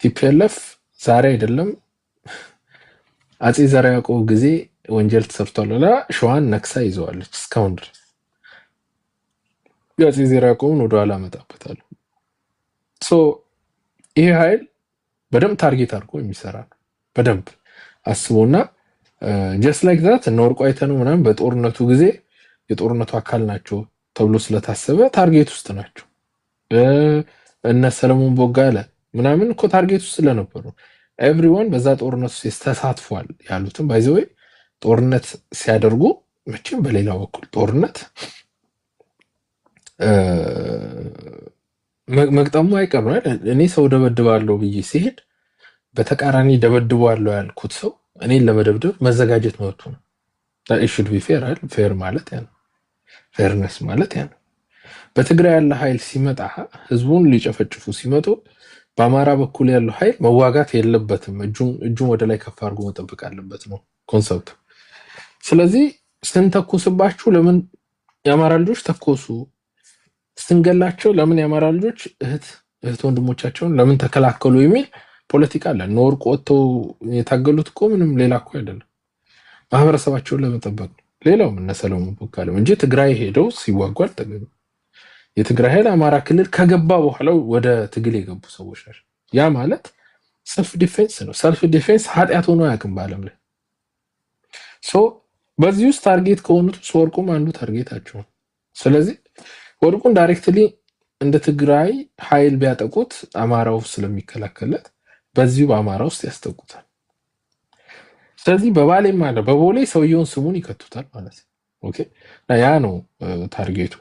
ቲፒኤልኤፍ ዛሬ አይደለም አጼ ዘርዓ ያዕቆብ ጊዜ ወንጀል ተሰርቷል ብላ ሸዋን ነክሳ ይዘዋለች እስካሁን ድረስ። የአጼ ዘርዓ ያዕቆብን ወደኋላ አመጣበታለሁ። ይሄ ኃይል በደንብ ታርጌት አድርጎ የሚሰራ ነው። በደንብ አስቦና ጀስት ላይክ ዛት እነ ወርቁ አይተነው ምናምን በጦርነቱ ጊዜ የጦርነቱ አካል ናቸው ተብሎ ስለታሰበ ታርጌት ውስጥ ናቸው። እነ ሰለሞን ቦጋለ ምናምን እኮ ታርጌት ውስጥ ስለነበሩ ኤቭሪዋን በዛ ጦርነት ውስጥ ተሳትፏል ያሉትም ባይዘወይ ጦርነት ሲያደርጉ መቼም በሌላ በኩል ጦርነት መግጠሙ አይቀር ነው አይደል? እኔ ሰው ደበድባለሁ ብዬ ሲሄድ በተቃራኒ ደበድባለሁ ያልኩት ሰው እኔን ለመደብደብ መዘጋጀት መብቱ ነው። ኢሹድ ቢ ፌር አይደል? ፌር ማለት ያ ነው። ፌርነስ ማለት ያ ነው። በትግራይ ያለ ኃይል ሲመጣ ህዝቡን ሊጨፈጭፉ ሲመጡ በአማራ በኩል ያለው ኃይል መዋጋት የለበትም፣ እጁን ወደ ላይ ከፍ አድርጎ መጠበቅ አለበት ነው ኮንሰፕቱ። ስለዚህ ስንተኩስባችሁ ለምን የአማራ ልጆች ተኮሱ፣ ስንገላቸው ለምን የአማራ ልጆች እህት ወንድሞቻቸውን ለምን ተከላከሉ የሚል ፖለቲካ አለ። እነ ወርቁ ወጥተው የታገሉት እኮ ምንም ሌላ እኮ አይደለም፣ ማህበረሰባቸውን ለመጠበቅ ነው። ሌላውም እነ ሰለሞን ቦጋለ እንጂ ትግራይ ሄደው ሲዋጉ አልተገኙም። የትግራይ ኃይል አማራ ክልል ከገባ በኋላ ወደ ትግል የገቡ ሰዎች ናቸው። ያ ማለት ሰልፍ ዲፌንስ ነው። ሰልፍ ዲፌንስ ኃጢአት ሆኖ አያውቅም በዓለም ላይ። በዚህ ውስጥ ታርጌት ከሆኑት ወርቁም አንዱ ታርጌታቸው ነው። ስለዚህ ወርቁን ዳይሬክትሊ እንደ ትግራይ ኃይል ቢያጠቁት አማራው ስለሚከላከለት በዚሁ በአማራ ውስጥ ያስጠቁታል። ስለዚህ በባሌም አለ በቦሌ ሰውየውን ስሙን ይከቱታል ማለት ነው። ኦኬ ያ ነው ታርጌቱ፣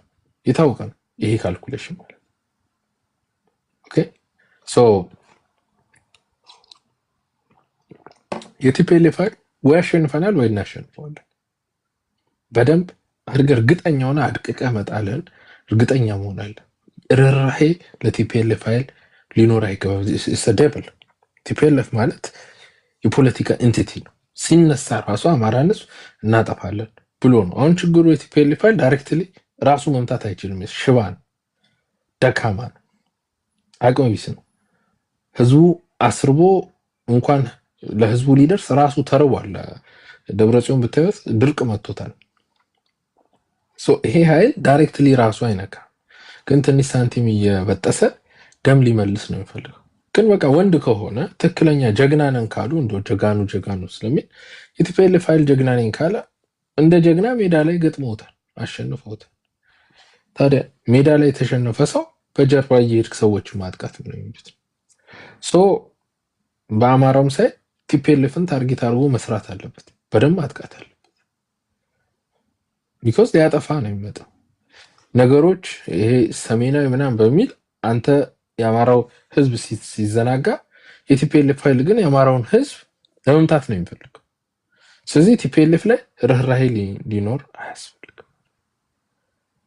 የታወቀ ነው ይሄ ካልኩሌሽን ማለት። ኦኬ የቲፒኤልኤፍ ኃይል ወይ አሸንፈናል ወይ እናሸንፈዋለን። በደንብ እርግጠኛ ሆነ አድቅቀህ መጣለን እርግጠኛ መሆን አለ። ርህራሄ ለቲፒኤልኤፍ ኃይል ሊኖር አይገባም። ደብል ቲፒኤልኤፍ ማለት የፖለቲካ ኤንቲቲ ነው። ሲነሳ ራሱ አማራነት እናጠፋለን ብሎ ነው። አሁን ችግሩ የቲፒኤልኤፍ ኃይል ዳይሬክትሊ ራሱ መምታት አይችልም። ሽባ ነው፣ ደካማ ነው፣ አቅመ ቢስ ነው። ህዝቡ አስርቦ እንኳን ለህዝቡ ሊደርስ ራሱ ተርቧል። ደብረጽዮን ብታዩት ድርቅ መጥቶታል። ይሄ ኃይል ዳይሬክትሊ ራሱ አይነካ፣ ግን ትንሽ ሳንቲም እየበጠሰ ደም ሊመልስ ነው የሚፈልገው። ግን በቃ ወንድ ከሆነ ትክክለኛ ጀግና ነን ካሉ እንደው ጀጋኑ ስለሚል የቲፒኤልኤፍ ኃይል ጀግና ነኝ ካለ እንደ ጀግና ሜዳ ላይ ገጥመውታል፣ አሸንፈውታል። ታዲያ ሜዳ ላይ የተሸነፈ ሰው በጀርባ እየሄድክ ሰዎችን ማጥቃት ነው የሚሉት። በአማራውም ሳይ ቲፒኤልኤፍን ታርጌት አድርጎ መስራት አለበት፣ በደንብ ማጥቃት አለበት። ቢኮዝ ሊያጠፋ ነው የሚመጣው ነገሮች። ይሄ ሰሜናዊ ምናምን በሚል አንተ የአማራው ህዝብ ሲዘናጋ፣ የቲፒኤልኤፍ ኃይል ግን የአማራውን ህዝብ ለመምታት ነው የሚፈልገው። ስለዚህ ቲፒኤልኤፍ ላይ ርህራሄ ሊኖር አያስፈልግም።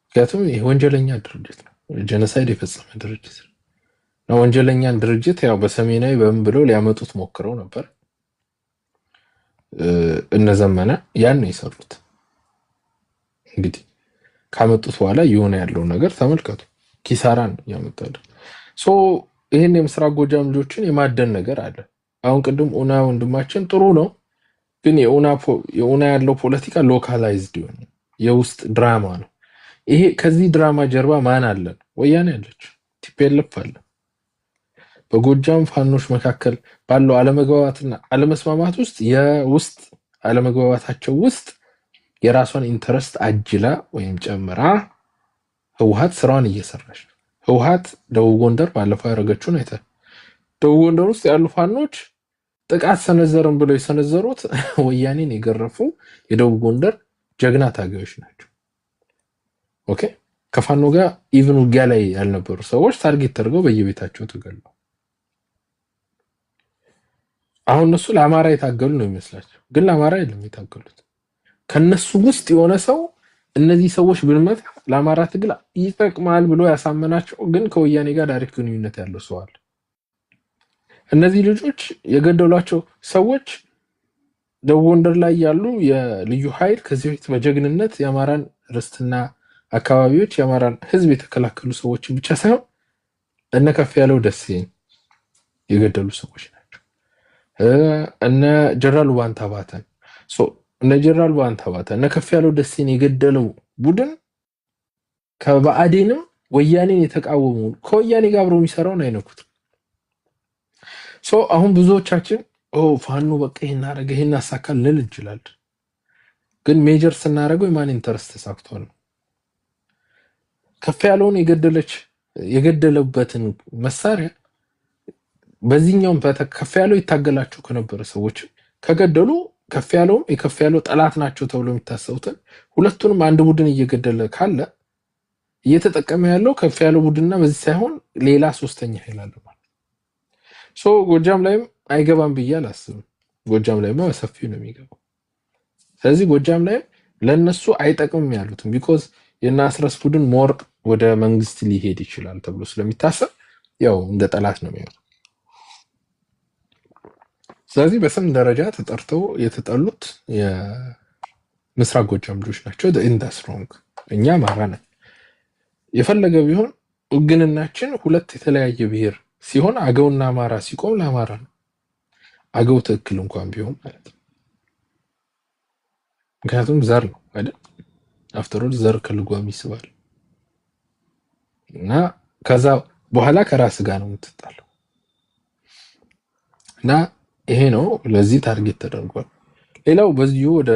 ምክንያቱም ይህ ወንጀለኛ ድርጅት ነው፣ ጀኖሳይድ የፈጸመ ድርጅት ነው። ወንጀለኛን ድርጅት ያው በሰሜናዊ በምን ብለው ሊያመጡት ሞክረው ነበር እነዘመነ ያን ነው የሰሩት። እንግዲህ ካመጡት በኋላ የሆነ ያለው ነገር ተመልከቱ፣ ኪሳራን ያመጣሉ። ይህን የምስራቅ ጎጃም ልጆችን የማደን ነገር አለ። አሁን ቅድም ኡና ወንድማችን ጥሩ ነው፣ ግን የኡና ያለው ፖለቲካ ሎካላይዝድ የሆነ የውስጥ ድራማ ነው። ይሄ ከዚህ ድራማ ጀርባ ማን አለ? ወያኔ አለች፣ ቲፒኤልኤፍ አለ። በጎጃም ፋኖች መካከል ባለው አለመግባባትና አለመስማማት ውስጥ የውስጥ አለመግባባታቸው ውስጥ የራሷን ኢንተረስት አጅላ ወይም ጨምራ ህወሓት ስራዋን እየሰራች ነው። ህወሓት ደቡብ ጎንደር ባለፈው ያደረገችውን አይተህ፣ ደቡብ ጎንደር ውስጥ ያሉ ፋኖች ጥቃት ሰነዘርን ብለው የሰነዘሩት ወያኔን የገረፉ የደቡብ ጎንደር ጀግና ታጋዮች ናቸው። ኦኬ ከፋኖ ጋር ኢቭን ውጊያ ላይ ያልነበሩ ሰዎች ታርጌት ተደርገው በየቤታቸው ተገሉ። አሁን እነሱ ለአማራ የታገሉ ነው የሚመስላቸው፣ ግን ለአማራ አይደለም የታገሉት። ከነሱ ውስጥ የሆነ ሰው እነዚህ ሰዎች ብንመታ ለአማራ ትግል ይጠቅማል ብሎ ያሳመናቸው፣ ግን ከወያኔ ጋር ዳይሬክት ግንኙነት ያለው ሰው አለ። እነዚህ ልጆች የገደሏቸው ሰዎች ደቡብ ጎንደር ላይ ያሉ የልዩ ኃይል ከዚህ በፊት በጀግንነት የአማራን ርስትና አካባቢዎች የአማራን ህዝብ የተከላከሉ ሰዎችን ብቻ ሳይሆን እነ ከፍ ያለው ደሴን የገደሉ ሰዎች ናቸው። እነ ጀነራል ዋንታባተን እነ ጀነራል ዋንታባተ እነ ከፍያለው ደሴን የገደለው ቡድን ከብአዴንም ወያኔን የተቃወሙ ከወያኔ ጋር አብሮ የሚሰራውን አይነኩት። አሁን ብዙዎቻችን ፋኖ በቃ ይሄን አደረገ ይሄን አሳካል ልል እንችላለን። ግን ሜጀር ስናደርገው የማን ኢንተረስት ተሳክቷል ነው። ከፍያለውን የገደለበትን መሳሪያ በዚህኛውም ከፍያለው ይታገላቸው ከነበረ ሰዎች ከገደሉ ከፍያለውም የከፍያለው ጠላት ናቸው ተብሎ የሚታሰቡትን ሁለቱንም አንድ ቡድን እየገደለ ካለ እየተጠቀመ ያለው ከፍያለው ቡድንና በዚህ ሳይሆን ሌላ ሶስተኛ ኃይል አለ ማለት ጎጃም ላይም አይገባም ብዬ አላስብም። ጎጃም ላይም በሰፊው ነው የሚገባው። ስለዚህ ጎጃም ላይም ለነሱ አይጠቅምም ያሉትም ቢኮዝ የና አስረስ ቡድን ሞር ወደ መንግስት ሊሄድ ይችላል ተብሎ ስለሚታሰብ ያው እንደ ጠላት ነው የሚሆነው። ስለዚህ በስም ደረጃ ተጠርተው የተጠሉት የምስራቅ ጎጃም ልጆች ናቸው። ኢንዳስ ሮንግ እኛ አማራ ነን። የፈለገ ቢሆን ውግንናችን ሁለት የተለያየ ብሔር ሲሆን አገውና አማራ ሲቆም ለአማራ ነው። አገው ትክክል እንኳን ቢሆን ማለት ነው። ምክንያቱም ዘር ነው አይደል? አፍተር ኦል ዘር ከልጓም ይስባል እና ከዛ በኋላ ከራስ ጋር ነው የምትጣለው እና ይሄ ነው ለዚህ ታርጌት ተደርጓል። ሌላው በዚሁ ወደ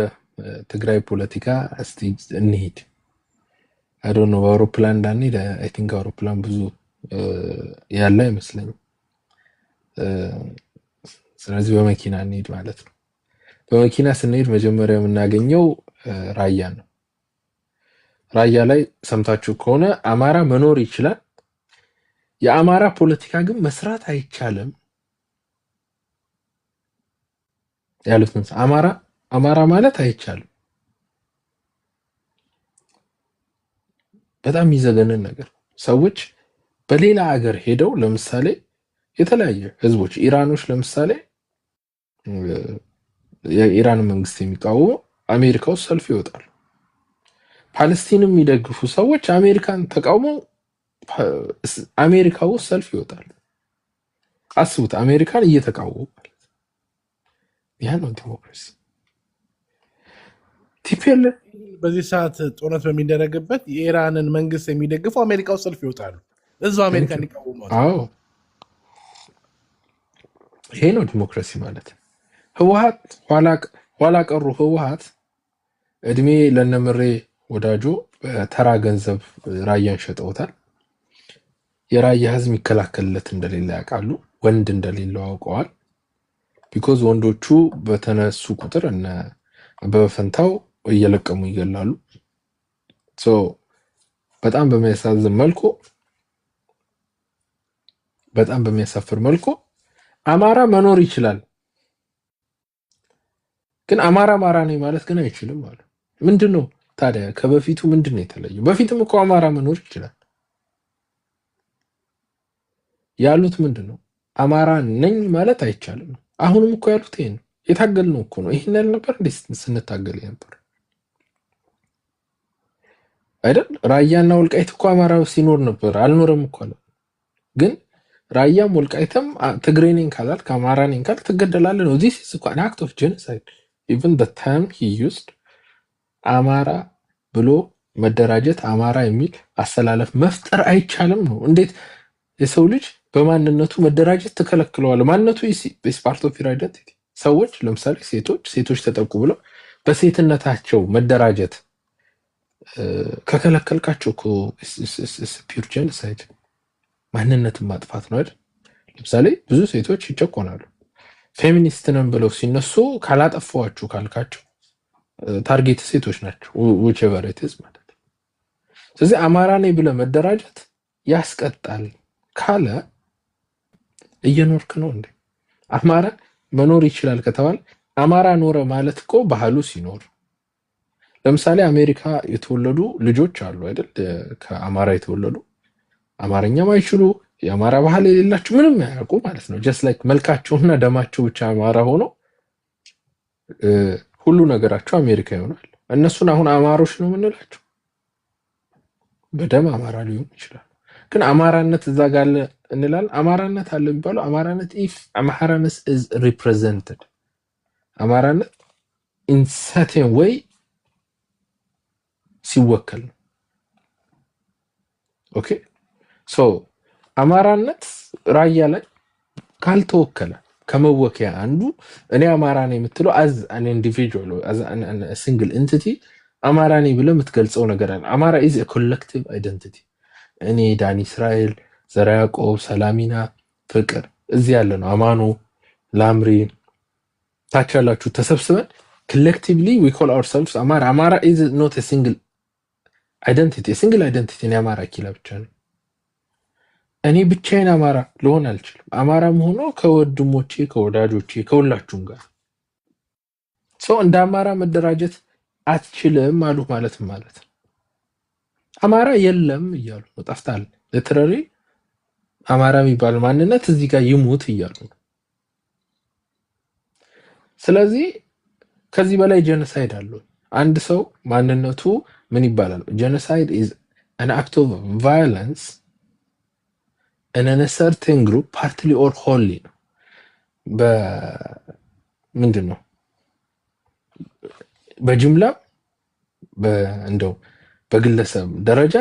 ትግራይ ፖለቲካ እስቲ እንሂድ። አይ ዶንት ኖ በአውሮፕላን እንዳንሄድ አይ ቲንክ አውሮፕላን ብዙ ያለ አይመስለኝም። ስለዚህ በመኪና እንሂድ ማለት ነው። በመኪና ስንሄድ መጀመሪያ የምናገኘው ራያ ነው። ራያ ላይ ሰምታችሁ ከሆነ አማራ መኖር ይችላል፣ የአማራ ፖለቲካ ግን መስራት አይቻልም ያሉት ነው። አማራ ማለት አይቻልም። በጣም የሚዘገንን ነገር። ሰዎች በሌላ ሀገር ሄደው ለምሳሌ የተለያየ ህዝቦች ኢራኖች ለምሳሌ የኢራን መንግስት የሚቃወሙ አሜሪካ ውስጥ ሰልፍ ይወጣሉ። ፓለስቲንም የሚደግፉ ሰዎች አሜሪካን ተቃውመው አሜሪካ ውስጥ ሰልፍ ይወጣሉ። አስቡት፣ አሜሪካን እየተቃወሙ ማለት ያ ነው ዲሞክራሲ። ቲፒኤልኤፍ በዚህ ሰዓት ጦርነት በሚደረግበት የኢራንን መንግስት የሚደግፉ አሜሪካ ውስጥ ሰልፍ ይወጣሉ። እዛው አሜሪካን ይቃወማሉ። አዎ ይሄ ነው ዲሞክራሲ ማለት። ህወሓት ኋላ ቀሩ ህወሓት እድሜ ለነምሬ ወዳጆ በተራ ገንዘብ ራያን ሸጠውታል። የራያ ህዝብ የሚከላከልለት እንደሌለ ያውቃሉ። ወንድ እንደሌለው አውቀዋል። ቢኮዝ ወንዶቹ በተነሱ ቁጥር እነ አበበ ፈንታው እየለቀሙ ይገላሉ። በጣም በሚያሳዝን መልኩ በጣም በሚያሳፍር መልኩ አማራ መኖር ይችላል፣ ግን አማራ ነኝ ማለት ግን አይችልም ማለት ምንድነው ታዲያ? ከበፊቱ ምንድነው የተለየው? በፊትም እኮ አማራ መኖር ይችላል ያሉት ምንድነው? አማራ ነኝ ማለት አይቻልም። አሁንም እኮ ያሉት ይሄ ነው። የታገልነው እኮ ነው። ይሄን ያህል ነበር እንዴ ስንታገል ነበር አይደል? ራያና ወልቃይት እኮ አማራ ሲኖር ነበር። አልኖረም እኮ አለ። ግን ራያም ወልቃይትም ትግሬ ነኝ ካላልክ አማራ ነኝ ካልክ ትገደላለህ ነው። this is an act of genocide. even the term he used አማራ ብሎ መደራጀት አማራ የሚል አሰላለፍ መፍጠር አይቻልም ነው። እንዴት የሰው ልጅ በማንነቱ መደራጀት ተከለክለዋል? ማንነቱ is part of your identity። ሰዎች ለምሳሌ ሴቶች ተጠቁ ብለው በሴትነታቸው መደራጀት ከከለከልካቸው እኮ ፒውር ጄኖሳይድ ማንነትን ማጥፋት ነው አይደል? ለምሳሌ ብዙ ሴቶች ይጨቆናሉ። ፌሚኒስት ነን ብለው ሲነሱ ካላጠፋዋችሁ ካልካቸው ታርጌት ሴቶች ናቸው whichever it is ማለት ነው። ስለዚህ አማራ ነኝ ብለህ መደራጀት ያስቀጣል ካለ እየኖርክ ነው እንዴ? አማራ መኖር ይችላል ከተባለ አማራ ኖረ ማለት እኮ ባህሉ ሲኖር፣ ለምሳሌ አሜሪካ የተወለዱ ልጆች አሉ አይደል? ከአማራ የተወለዱ አማርኛም አይችሉ የአማራ ባህል የሌላቸው ምንም ያውቁ ማለት ነው። ጀስት ላይክ መልካቸውና ደማቸው ብቻ አማራ ሆኖ ሁሉ ነገራቸው አሜሪካ ይሆናል። እነሱን አሁን አማሮች ነው የምንላቸው። በደም አማራ ሊሆን ይችላል፣ ግን አማራነት እዛ ጋር አለ እንላለን። አማራነት አለ የሚባለው አማራነት ኢፍ አማራነት ኢዝ ሪፕሬዘንትድ አማራነት ኢን ሰርቴን ዌይ ሲወከል ነው። ኦኬ ሶ አማራነት ራያ ላይ ካልተወከለ ከመወከያ አንዱ እኔ አማራ ነኝ የምትለው አዝ አን ኢንዲቪጁዋል አዝ አን ሲንግል ኤንቲቲ አማራ ነኝ ብለህ የምትገልጸው ነገር አለ። አማራ ኢዝ ኤ ኮሌክቲቭ አይደንቲቲ። እኔ ዳኒ እስራኤል፣ ዘራ ያዕቆብ፣ ሰላሚና፣ ፍቅር እዚህ ያለ ነው አማኖ ላምሪ ታች ያላችሁ ተሰብስበን ኮሌክቲቭሊ ዊ ኮል አወርሰልቭስ አማራ። አማራ ኢዝ ኖት ኤ ሲንግል አይደንቲቲ። ሲንግል አይደንቲቲ ነው አማራ ኪላ ብቻ ነው። እኔ ብቻዬን አማራ ልሆን አልችልም። አማራም ሆኖ ከወንድሞቼ ከወዳጆቼ ከሁላችሁም ጋር ሰው እንደ አማራ መደራጀት አትችልም አሉ ማለት ማለት አማራ የለም እያሉ ነው። ጠፍታል። ሊተራሊ አማራ የሚባል ማንነት እዚህ ጋር ይሙት እያሉ ነው። ስለዚህ ከዚህ በላይ ጄኖሳይድ አለው። አንድ ሰው ማንነቱ ምን ይባላል? ጄኖሳይድ ኢዝ አን አክት ኦፍ ቫዮለንስ in a certain group partly or wholly ነው። በምንድን ነው በጅምላ እንደው በግለሰብ ደረጃ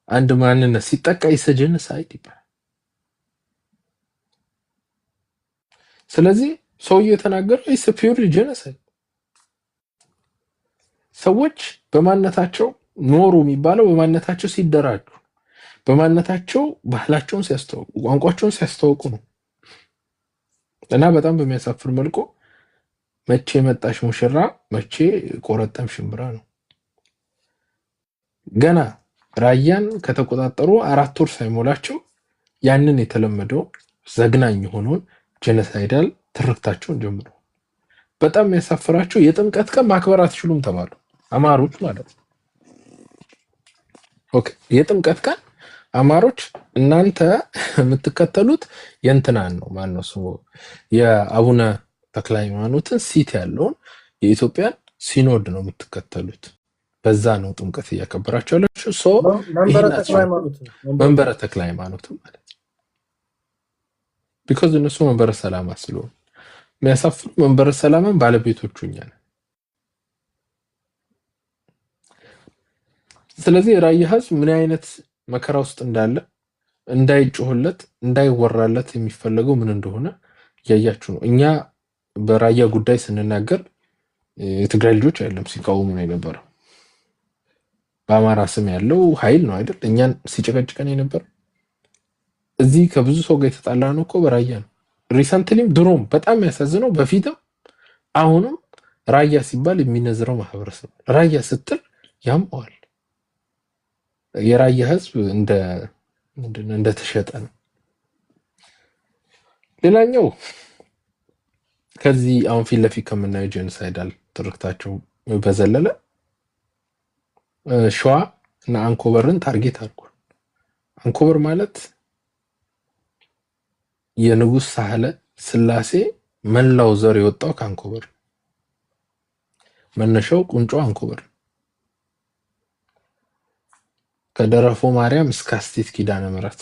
አንድ ማንነት ሲጠቃ ጄኖሳይድ ይባላል። ስለዚህ ሰውየው የተናገረው ኢስ ፒውር ጄኖሳይድ። ሰዎች በማንነታቸው ኖሩ የሚባለው በማንነታቸው ሲደራጁ በማንነታቸው ባህላቸውን ሲያስተዋውቁ ቋንቋቸውን ሲያስተዋውቁ ነው። እና በጣም በሚያሳፍር መልኩ መቼ መጣሽ ሙሽራ መቼ ቆረጠም ሽምብራ ነው። ገና ራያን ከተቆጣጠሩ 4 ወር ሳይሞላቸው ያንን የተለመደው ዘግናኝ የሆነውን ጄኖሳይዳል ትርክታቸውን ጀምሮ በጣም የሚያሳፍራቸው የጥምቀት ቀን ማክበር አትችሉም ተባሉ አማሮች ማለት ነው። ኦኬ የጥምቀት ቀን አማሮች እናንተ የምትከተሉት የእንትናን ነው ማነው ስሙ የአቡነ ተክለ ሃይማኖትን ሲት ያለውን የኢትዮጵያን ሲኖድ ነው የምትከተሉት። በዛ ነው ጥምቀት እያከበራችሁ ያላችሁ። ሶ መንበረ ተክለ ሃይማኖት ማለት ቢኮዝ እነሱ መንበረ ሰላማ ስለሆኑ የሚያሳፍሩ መንበረ ሰላማን ባለቤቶቹ እኛ ነን። ስለዚህ ራያ ህዝብ ምን አይነት መከራ ውስጥ እንዳለ እንዳይጮህለት እንዳይወራለት የሚፈለገው ምን እንደሆነ እያያችሁ ነው። እኛ በራያ ጉዳይ ስንናገር የትግራይ ልጆች አይደለም ሲቃወሙ ነው የነበረው። በአማራ ስም ያለው ኃይል ነው አይደል እኛን ሲጨቀጭቀን የነበረው። እዚህ ከብዙ ሰው ጋር የተጣላ ነው እኮ በራያ ነው። ሪሰንትሊም ድሮም በጣም ያሳዝነው በፊትም አሁንም ራያ ሲባል የሚነዝረው ማህበረሰብ ራያ ስትል ያምዋል። የራያ ህዝብ እንደተሸጠ ነው። ሌላኛው ከዚህ አሁን ፊት ለፊት ከምናየው ጄኖሳይዳል ትርክታቸው በዘለለ ሸዋ እና አንኮበርን ታርጌት አድርጓል። አንኮበር ማለት የንጉስ ሳህለ ስላሴ መላው ዘር የወጣው ከአንኮበር መነሻው ቁንጮ አንኮበር ከደረፎ ማርያም እስከ አስቴት ኪዳነ ምሕረት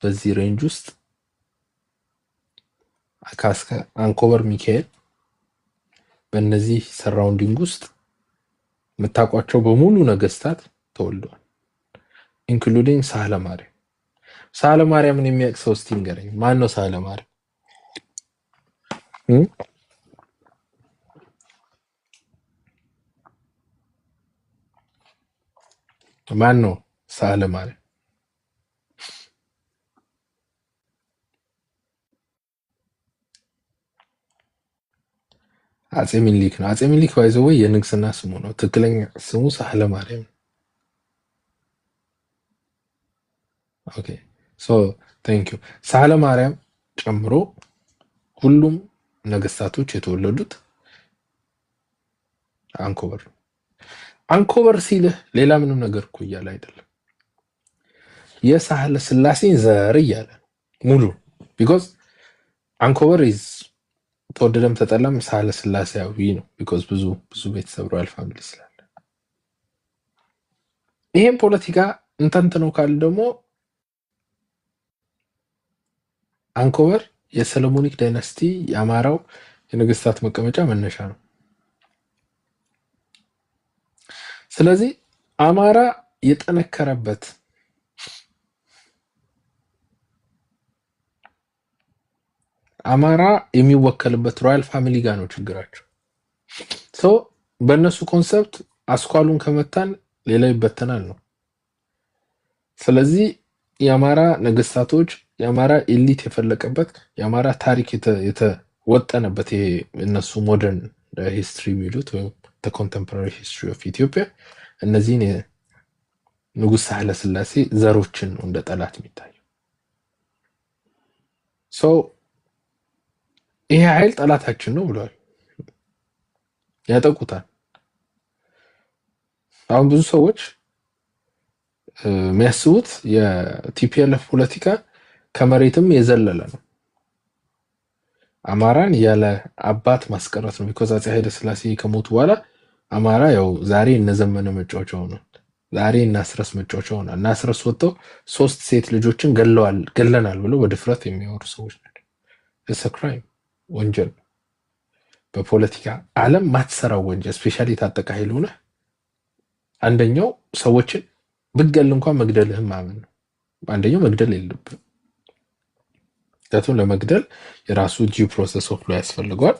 በዚህ ሬንጅ ውስጥ አካስከ አንኮበር ሚካኤል በእነዚህ ሰራውንዲንግ ውስጥ የምታውቋቸው በሙሉ ነገስታት ተወልደዋል። ኢንክሉዲንግ ሳህለ ማርያም። ሳህለ ማርያምን የሚያውቅ ሰው እስቲ ንገረኝ። ማን ነው ሳህለ ማርያም? ማን ነው ሳህለ ማርያም? አጼ ሚኒሊክ ነው። አጼ ሚኒሊክ ባይዘው የንግስና ስሙ ነው። ትክክለኛ ስሙ ሳህለ ማርያም። ኦኬ ሶ ታንክ ዩ። ሳህለ ማርያም ጨምሮ ሁሉም ነገስታቶች የተወለዱት አንኮበር። አንኮበር ሲልህ ሌላ ምንም ነገር እኮ እያለ አይደለም። የሳህለ ስላሴን ዘር እያለ ሙሉ ቢኮዝ አንኮበር ኢዝ ተወደደም ተጠላም ሳህለ ስላሴያዊ ነው። ቢኮዝ ብዙ ቤተሰብ ሮያል ፋሚሊ ስላለ ይሄን ፖለቲካ እንተንት ነው ካል ደግሞ አንኮበር የሰለሞኒክ ዳይናስቲ የአማራው የነገስታት መቀመጫ መነሻ ነው። ስለዚህ አማራ የጠነከረበት አማራ የሚወከልበት ሮያል ፋሚሊ ጋር ነው ችግራቸው። ሶ በእነሱ ኮንሰፕት አስኳሉን ከመታን ሌላ ይበተናል ነው። ስለዚህ የአማራ ነገስታቶች የአማራ ኤሊት የፈለቀበት የአማራ ታሪክ የተወጠነበት ይሄ እነሱ ሞደርን ሂስትሪ የሚሉት ወይም ኮንቴምፖራሪ ሂስትሪ ኦፍ ኢትዮጵያ እነዚህን ንጉሥ ሳህለ ስላሴ ዘሮችን ነው እንደ ጠላት የሚታየው። ይሄ ኃይል ጠላታችን ነው ብለዋል፣ ያጠቁታል። አሁን ብዙ ሰዎች የሚያስቡት የቲፒኤልኤፍ ፖለቲካ ከመሬትም የዘለለ ነው። አማራን ያለ አባት ማስቀረት ነው። ቢኮዝ አፄ ኃይለ ስላሴ ከሞቱ በኋላ አማራ ያው ዛሬ እነዘመነ መጫወቻ ሆኗል። ዛሬ እናስረስ መጫወቻ ሆኗል። እናስረስ ወጥተው 3 ሴት ልጆችን ገለናል ብለው በድፍረት የሚያወሩ ሰዎች ናቸው። ኢትስ አ ክራይም፣ ወንጀል። በፖለቲካ ዓለም ማትሰራው ወንጀል ስፔሻሊ የታጠቀ ኃይል ሆነ አንደኛው ሰዎችን ብትገል እንኳን መግደልህም ማመን ነው። አንደኛው መግደል የለብህም። ምክንያቱም ለመግደል የራሱ ጂው ፕሮሰስ ኦፍ ሎ ያስፈልገዋል።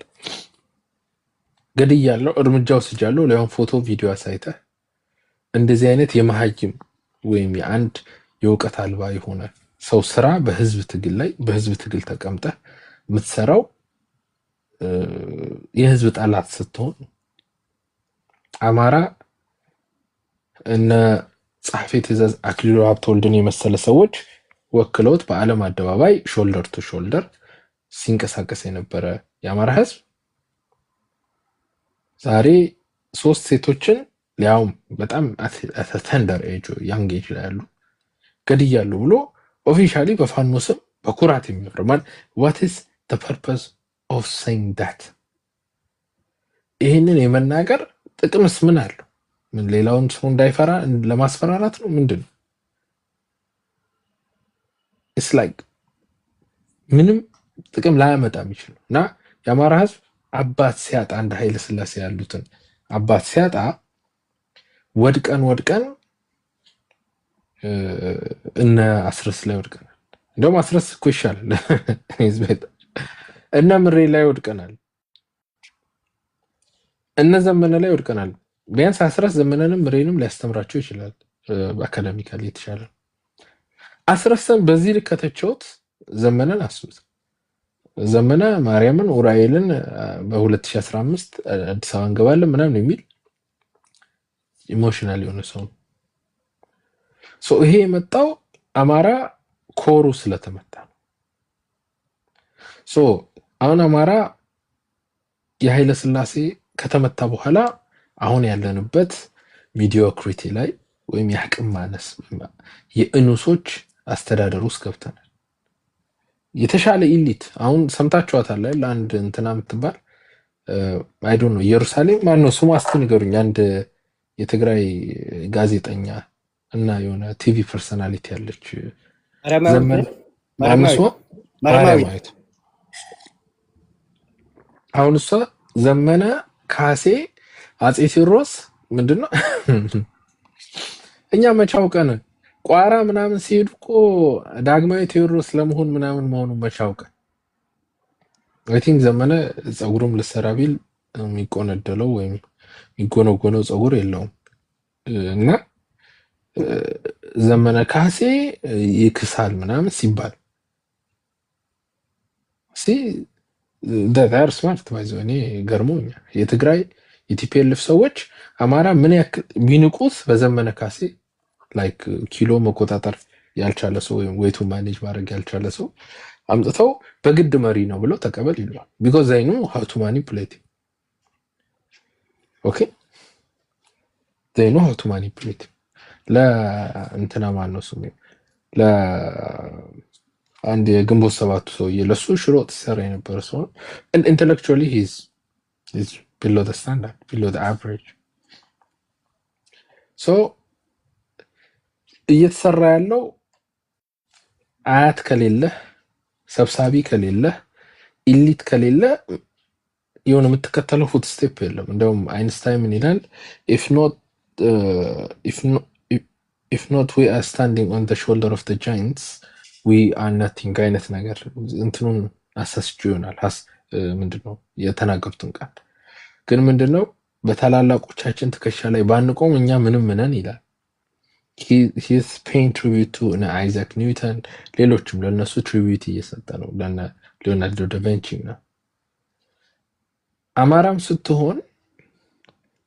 ገድያለሁ፣ እርምጃ ወስጃለሁ፣ ላይሆን ፎቶ ቪዲዮ አሳይተህ እንደዚህ አይነት የመሀይም ወይም የአንድ የእውቀት አልባ የሆነ ሰው ስራ በህዝብ ትግል ላይ በህዝብ ትግል ተቀምጠህ የምትሰራው የህዝብ ጠላት ስትሆን አማራ እነ ጸሐፌ ትእዛዝ አክሊሉ ሀብተወልድን የመሰለ ሰዎች ወክለውት በዓለም አደባባይ ሾልደር ቱ ሾልደር ሲንቀሳቀስ የነበረ የአማራ ህዝብ ዛሬ 3 ሴቶችን ሊያውም በጣም ተንደር ኤጅ ያንግ ኤጅ ላይ ያሉ ገድያሉ ብሎ ኦፊሻሊ በፋኖ ስም በኩራት የሚፈርማል። what is the purpose of saying that? ይህንን የመናገር ጥቅምስ ምን አለው? ምን ሌላውን ሰው እንዳይፈራ ለማስፈራራት ነው? ምንድን ነው? it's like ምንም ጥቅም ላያመጣ የሚችል እና የአማራ ህዝብ አባት ሲያጣ እንደ ኃይለ ስላሴ ያሉትን አባት ሲያጣ ወድቀን እነ አስረስ ላይ ወድቀናል። እንደውም አስረስ እኮ ይሻላል እነ ምሬ ላይ ወድቀናል፣ እነ ዘመነ ላይ ወድቀናል። ቢያንስ አስረስ ዘመነንም ምሬንም ሊያስተምራቸው ይችላል። አካዳሚካሊ የተሻለ አስረስን በዚህ ልክ ከተቸውት ዘመነን አስቡት። ዘመነ ማርያምን ኡራኤልን በ2015 አዲስ አበባ እንገባለን ምናምን የሚል ኢሞሽናል የሆነ ሰው ይሄ የመጣው አማራ ኮሩ ስለተመታ ነው። አሁን አማራ የኃይለ ስላሴ ከተመታ በኋላ አሁን ያለንበት ሚዲዮክሪቲ ላይ ወይም የአቅም ማነስ የእኑሶች አስተዳደር ውስጥ ገብተናል። የተሻለ ኢሊት አሁን ሰምታችኋታል ላይ ለአንድ እንትና የምትባል አይ ዶንት ኖ ኢየሩሳሌም ማን ነው ስሙ እስቲ ንገሩኝ። አንድ የትግራይ ጋዜጠኛ እና የሆነ ቲቪ ፐርሰናሊቲ ያለች ዘመን ማርያማዊት አሁን እሷ ዘመነ ካሴ አፄ ቴዎድሮስ ምንድነው እኛ መቻውቀን ቋራ ምናምን ሲሄዱ እኮ ዳግማዊ ቴዎድሮስ ለመሆን ምናምን መሆኑን መቻውቀን አይ ቲንክ ዘመነ ጸጉሩም ልሰራ ቢል የሚቆነደለው ወይም የሚጎነጎነው ጸጉር የለውም እና ዘመነ ካሴ ይክሳል ምናምን ሲባል ዳር ስማርት ባይዘው እኔ ገርሞኛል። የትግራይ የቲፒኤልኤፍ ሰዎች አማራ ምን ያክል ቢንቁት በዘመነ ካሴ ላይክ ኪሎ መቆጣጠር ያልቻለ ሰው ወይም ዌቱ ማኔጅ ማድረግ ያልቻለ ሰው አምጥተው በግድ መሪ ነው ብለው ተቀበል ይሏል። ቢኮዝ አይ ኖ ሃው ቱ ማኒፑሌት ኦኬ they know how to manipulate ለእንትና ማን ነው ስሙ ለአንድ የግንቦት ሰባቱ ሰውዬ ለሱ ሽሮ ተሰራ የነበረ ሰው intellectually he's below the standard, below the average. so እየተሰራ ያለው አያት ከሌለ ሰብሳቢ ከሌለ ኢሊት ከሌለ የሆነ የምትከተለው ፉት ስቴፕ የለም። እንደውም አይንስታይን ምን ይላል? ኢፍ ኖት ዊ አር ስታንዲንግ ኦን ሾልደር ኦፍ ጃይንትስ ዊ አር ነቲንግ አይነት ነገር እንትኑን አሳስጆ ይሆናል። ምንድነው የተናገሩትን ቃል ግን ምንድነው በታላላቆቻችን ትከሻ ላይ ባንቆም እኛ ምንም ነን ይላል። ሂስ ፔይንግ ትሪቢዩት ቱ አይዛክ ኒውተን፣ ሌሎችም ለእነሱ ትሪቢዩት እየሰጠ ነው፣ ሊዮናርዶ ዳቪንቺ ነው። አማራም ስትሆን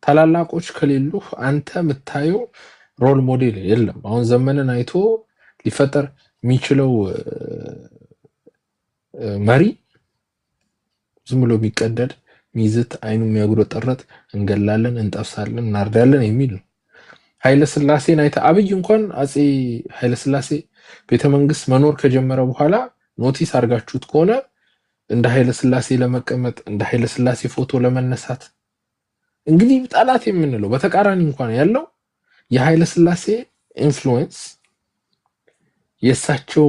ታላላቆች ከሌሉ አንተ የምታየው ሮል ሞዴል የለም። አሁን ዘመንን አይቶ ሊፈጠር የሚችለው መሪ ዝም ብሎ የሚቀደድ ሚዝት አይኑ የሚያጉረጠረጥ እንገላለን፣ እንጠብሳለን፣ እናርዳለን የሚል ነው። ኃይለስላሴን አይተ አብይ እንኳን አፄ ኃይለስላሴ ቤተመንግስት መኖር ከጀመረ በኋላ ኖቲስ አድርጋችሁት ከሆነ እንደ ኃይለስላሴ ለመቀመጥ እንደ ኃይለስላሴ ፎቶ ለመነሳት እንግዲህ ጠላት የምንለው በተቃራኒ እንኳን ያለው የኃይለስላሴ ኢንፍሉዌንስ የእሳቸው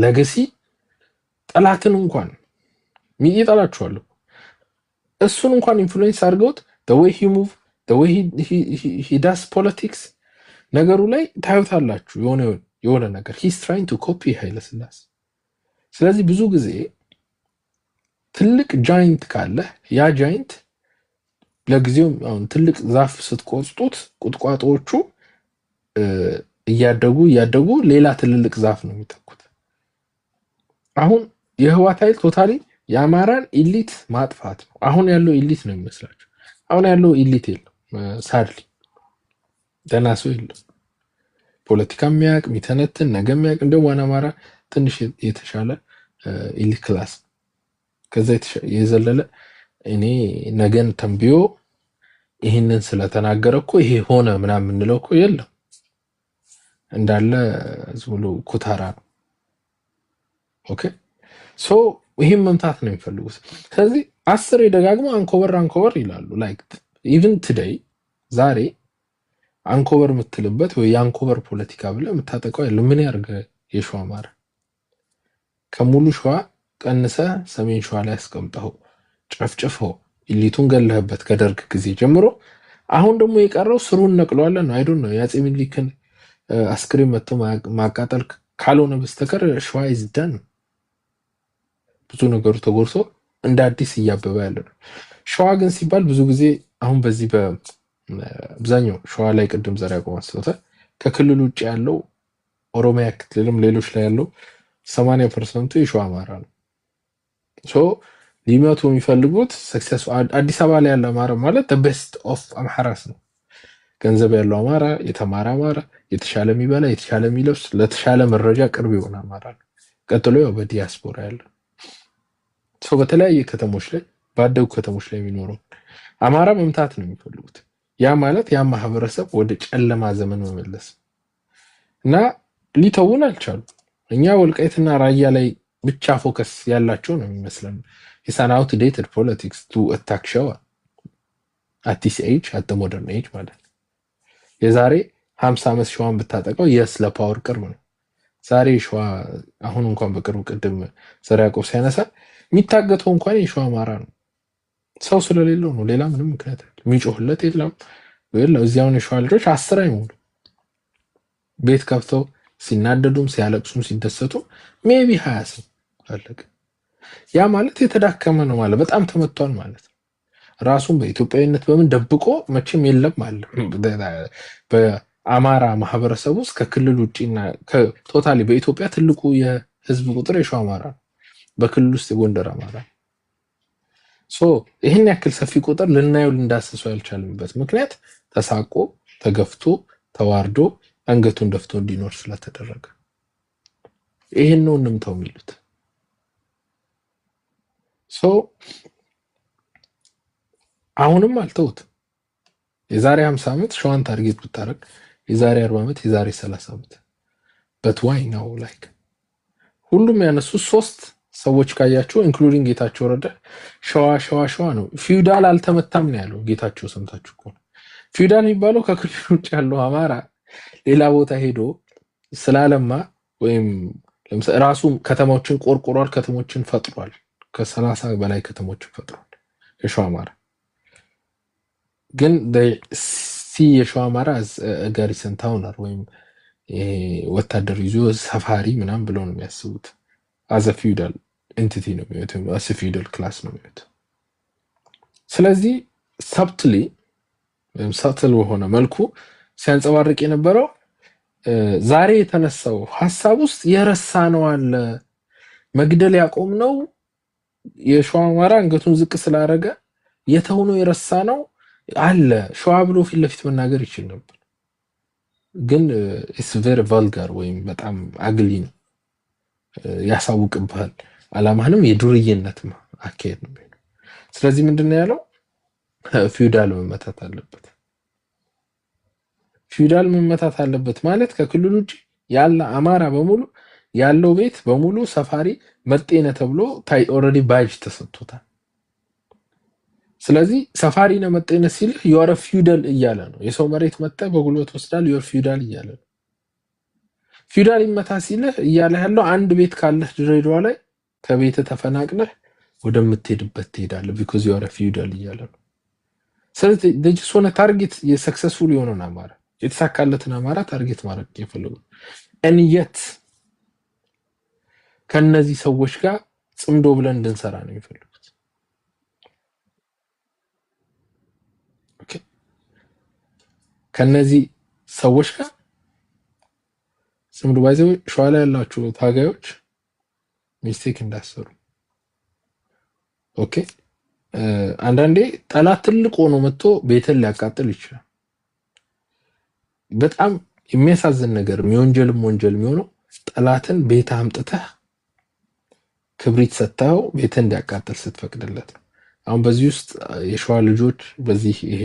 ለገሲ ጠላትን እንኳን ይጠላችኋል። እሱን እንኳን ኢንፍሉዌንስ አድርገውት the way he move the way he does politics ነገሩ ላይ ታዩታላችሁ። የሆነ ነገር he's trying to copy ኃይለስላሴ። ስለዚህ ብዙ ጊዜ ትልቅ ጃይንት ካለ ያ ጃይንት ለጊዜው አሁን ትልቅ ዛፍ ስትቆርጡት ቁጥቋጦዎቹ እያደጉ ሌላ ትልልቅ ዛፍ ነው የሚተኩት። አሁን የህወሓት ኃይል ቶታሊ የአማራን ኢሊት ማጥፋት ነው። አሁን ያለው ኢሊት ነው የሚመስላችሁ። አሁን ያለው ኢሊት የለም። ሳድሊ ደህና ሰው የለም። ፖለቲካ የሚያውቅ የሚተነትን ነገ የሚያውቅ እንደው ዋና አማራ ትንሽ የተሻለ ኢሊት ክላስ ከዛ የዘለለ እኔ ነገን ተንብዮ ይህንን ስለተናገረ እኮ ይሄ ሆነ ምናምን የምንለው እኮ የለም። እንዳለ ዝም ብሎ ኩታራ ነው። ኦኬ ሶ ይህም መምታት ነው የሚፈልጉት። ስለዚህ 10 ደጋግሞ አንኮበር ይላሉ። ላይክ ኢቭን ቱዴይ ዛሬ አንኮበር የምትልበት ወይ የአንኮበር ፖለቲካ ብለህ የምታጠቀው ያለው ምን ያርገ? የሸዋ አማራ ከሙሉ ሸዋ ቀንሰ ሰሜን ሸዋ ላይ አስቀምጠው ጨፍጭፈው ኢሊቱን ገለህበት ከደርግ ጊዜ ጀምሮ አሁን ደግሞ የቀረው ስሩን ነቅለዋለን ነው። አይዶን ነው የአፄ ምኒልክን አስክሬን መጥቶ ማቃጠል ካልሆነ በስተቀር ሸዋ ይዝደን ብዙ ነገሩ ተጎርሶ እንደ አዲስ እያበበ ያለ ነው። ሸዋ ግን ሲባል ብዙ ጊዜ አሁን በዚህ በአብዛኛው ሸዋ ላይ ቅድም ዘር ያቆም አስተውታል ከክልል ውጭ ያለው ኦሮሚያ ክልልም ሌሎች ላይ ያለው 80% የሸዋ አማራ ነው። ሶ ሊመቱ የሚፈልጉት ሰክሰስ አዲስ አበባ ላይ ያለ አማራ ማለት the best of አምሐራስ ነው። ገንዘብ ያለው አማራ፣ የተማረ አማራ፣ የተሻለ የሚበላ የተሻለ የሚለብስ ለተሻለ መረጃ ቅርብ የሆነ አማራ ነው። ቀጥሎ ያው በዲያስፖራ ያለ ሰው በተለያየ ከተሞች ላይ ባደጉ ከተሞች ላይ የሚኖረው አማራ መምታት ነው የሚፈልጉት። ያ ማለት ያ ማህበረሰብ ወደ ጨለማ ዘመን መመለስ እና ሊተውን አልቻሉ። እኛ ወልቃይትና ራያ ላይ ብቻ ፎከስ ያላቸው ነው የሚመስለን። It's an outdated politics to attack ሸዋ at this age, at the modern age ማለት የዛሬ 50 ዓመት ሸዋን ብታጠቀው የስለ ፓወር ቅርብ ነው። ዛሬ ሸዋ አሁን እንኳን በቅርቡ ቅድም ዘር ያዕቆብ ሲያነሳ የሚታገተው እንኳን የሸዋ አማራ ነው። ሰው ስለሌለው ነው። ሌላ ምንም ምክንያት የሚጮህለት የለም። እዚያውን የሸዋ ልጆች 10 አይሞሉ ቤት ከፍተው ሲናደዱም ሲያለቅሱም ሲደሰቱ ሜቢ 20 ሰው አለቀ። ያ ማለት የተዳከመ ነው ማለት በጣም ተመቷል ማለት ነው። ራሱን በኢትዮጵያዊነት በምን ደብቆ መቼም የለም አለ። በአማራ ማህበረሰብ ውስጥ ከክልል ውጪና ቶታሊ በኢትዮጵያ ትልቁ የህዝብ ቁጥር የሸዋ አማራ ነው። በክልል ውስጥ የጎንደር አማራ ሶ ይህን ያክል ሰፊ ቁጥር ልናየው ልንዳስሰው ያልቻልንበት ምክንያት ተሳቆ ተገፍቶ ተዋርዶ አንገቱን ደፍቶ እንዲኖር ስለተደረገ ይሄን ነው እንምታው የሚሉት። ሶ አሁንም አልተውት። የዛሬ 50 ዓመት ሸዋን ታርጌት ብታረግ የዛሬ 40 ዓመት የዛሬ 30 ዓመት but why now like ሁሉም ያነሱ 3 ሰዎች ካያቸው ኢንክሉዲንግ ጌታቸው ረዳ ሸዋ ነው። ፊውዳል አልተመታም ነው ያለው ጌታቸው። ሰምታችሁ ከሆነ ፊውዳል የሚባለው ከክልል ውጭ ያለው አማራ ሌላ ቦታ ሄዶ ስላለማ ወይም ለምሳሌ ራሱ ከተሞችን ቆርቆሯል፣ ከተሞችን ፈጥሯል። ከ30 በላይ ከተሞችን ፈጥሯል የሸዋ አማራ። ግን ሲ የሸዋ አማራ ጋሪሰን ታውነር ወይም ወታደር ይዞ ሰፋሪ ምናምን ብለው ነው የሚያስቡት። አዘ ፊውዳል ኤንቲቲ ነው የሚሉት፣ አዘ ፊውዳል ክላስ ነው የሚሉት። ስለዚህ ሰብትሊ ወይም ሰብትል በሆነ መልኩ ሲያንጸባርቅ የነበረው ዛሬ የተነሳው ሀሳብ ውስጥ የረሳ ነው አለ። መግደል ያቆም ነው የሸዋ አማራ አንገቱን ዝቅ ስላደረገ የተውነው የረሳ ነው አለ። ሸዋ ብሎ ፊት ለፊት መናገር ይችል ነበር፣ ግን ኢትስ ቬሪ ቫልጋር ወይም በጣም አግሊ ነው። ያሳውቅብሃል። አላማህንም የዱርዬነት አካሄድ ነው። ስለዚህ ምንድነው ያለው? ፊውዳል መመታት አለበት። ፊውዳል መመታት አለበት ማለት ከክልሉ ውጭ ያለ አማራ በሙሉ ያለው ቤት በሙሉ ሰፋሪ መጤነ ተብሎ ኦልሬዲ ባጅ ተሰጥቶታል። ስለዚህ ሰፋሪ ነው መጤነ ሲልህ ዩአር ፊውዳል እያለ ነው። የሰው መሬት መጥተህ በጉልበት ወስዳል፣ ዩአር ፊውዳል እያለ ነው። ፊውዳል ይመታ ሲልህ እያለ ያለው አንድ ቤት ካለህ ድሬዳዋ ላይ ከቤት ተፈናቅለህ ወደምትሄድበት ትሄዳለህ፣ ቢኮዝ ዩአር ፊውዳል እያለ ነው። ስለዚህ ደጅስ ሆነ ታርጌት የሰክሰስፉል የሆነን አማራ የተሳካለትን አማራ ታርጌት ማድረግ የፈለጉ እንየት ከነዚህ ሰዎች ጋር ጽምዶ ብለን እንድንሰራ ነው የሚፈልጉት። ኦኬ ከነዚህ ሰዎች ጋር ጽምዶ ባይዘው ሸዋ ላይ ያላችሁ ታጋዮች ሚስቴክ እንዳሰሩ። ኦኬ አንዳንዴ ጠላት ትልቅ ሆኖ መጥቶ ቤትን ሊያቃጥል ይችላል። በጣም የሚያሳዝን ነገር የሚወንጀልም ወንጀል የሚሆነው ጠላትን ቤት አምጥተህ ክብሪት ሰጥተው ቤትን እንዲያቃጥል ስትፈቅድለት። አሁን በዚህ ውስጥ የሸዋ ልጆች በዚህ ይሄ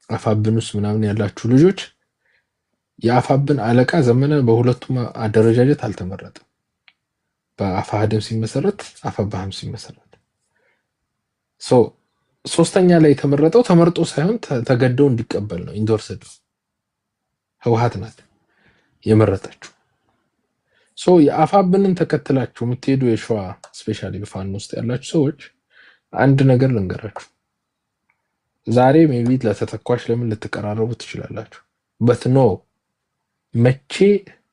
አፋብን ውስጥ ምናምን ያላችሁ ልጆች የአፋብን አለቃ ዘመነ በሁለቱም አደረጃጀት አልተመረጠም። በአፋህድም ሲመሰረት አፋባህም ሲመሰረት ሶስተኛ ላይ የተመረጠው ተመርጦ ሳይሆን ተገደው እንዲቀበል ነው። ኢንዶርስድ ህወሓት ናት የመረጠችው። የአፋብንን ተከትላችሁ የምትሄዱ የሸዋ ስፔሻሊ በፋኖ ውስጥ ያላችሁ ሰዎች አንድ ነገር ልንገራችሁ። ዛሬ ሜቢ ለተተኳሽ ለምን ልትቀራረቡ ትችላላችሁ፣ በት ኖ መቼ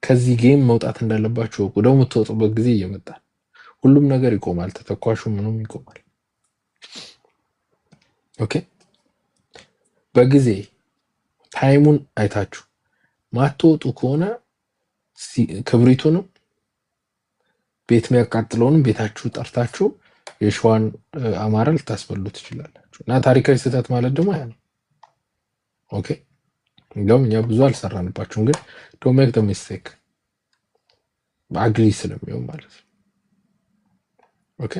ከዚህ ጌም መውጣት እንዳለባችሁ ወደ የምትወጡበት ጊዜ እየመጣል። ሁሉም ነገር ይቆማል፣ ተተኳሹ ምኑም ይቆማል። ኦኬ በጊዜ ታይሙን አይታችሁ ማትወጡ ከሆነ ክብሪቱንም ቤት የሚያቃጥለውንም ቤታችሁ ጠርታችሁ የሸዋን አማራ ልታስበሉ ትችላላችሁ። እና ታሪካዊ ስህተት ማለት ደግሞ ያ ነው። ኦኬ እንደውም እኛ ብዙ አልሰራንባችሁም፣ ግን ዶንት ሜክ ዘ ሚስቴክ አግሊ ስለሚሆን ማለት ነው። ኦኬ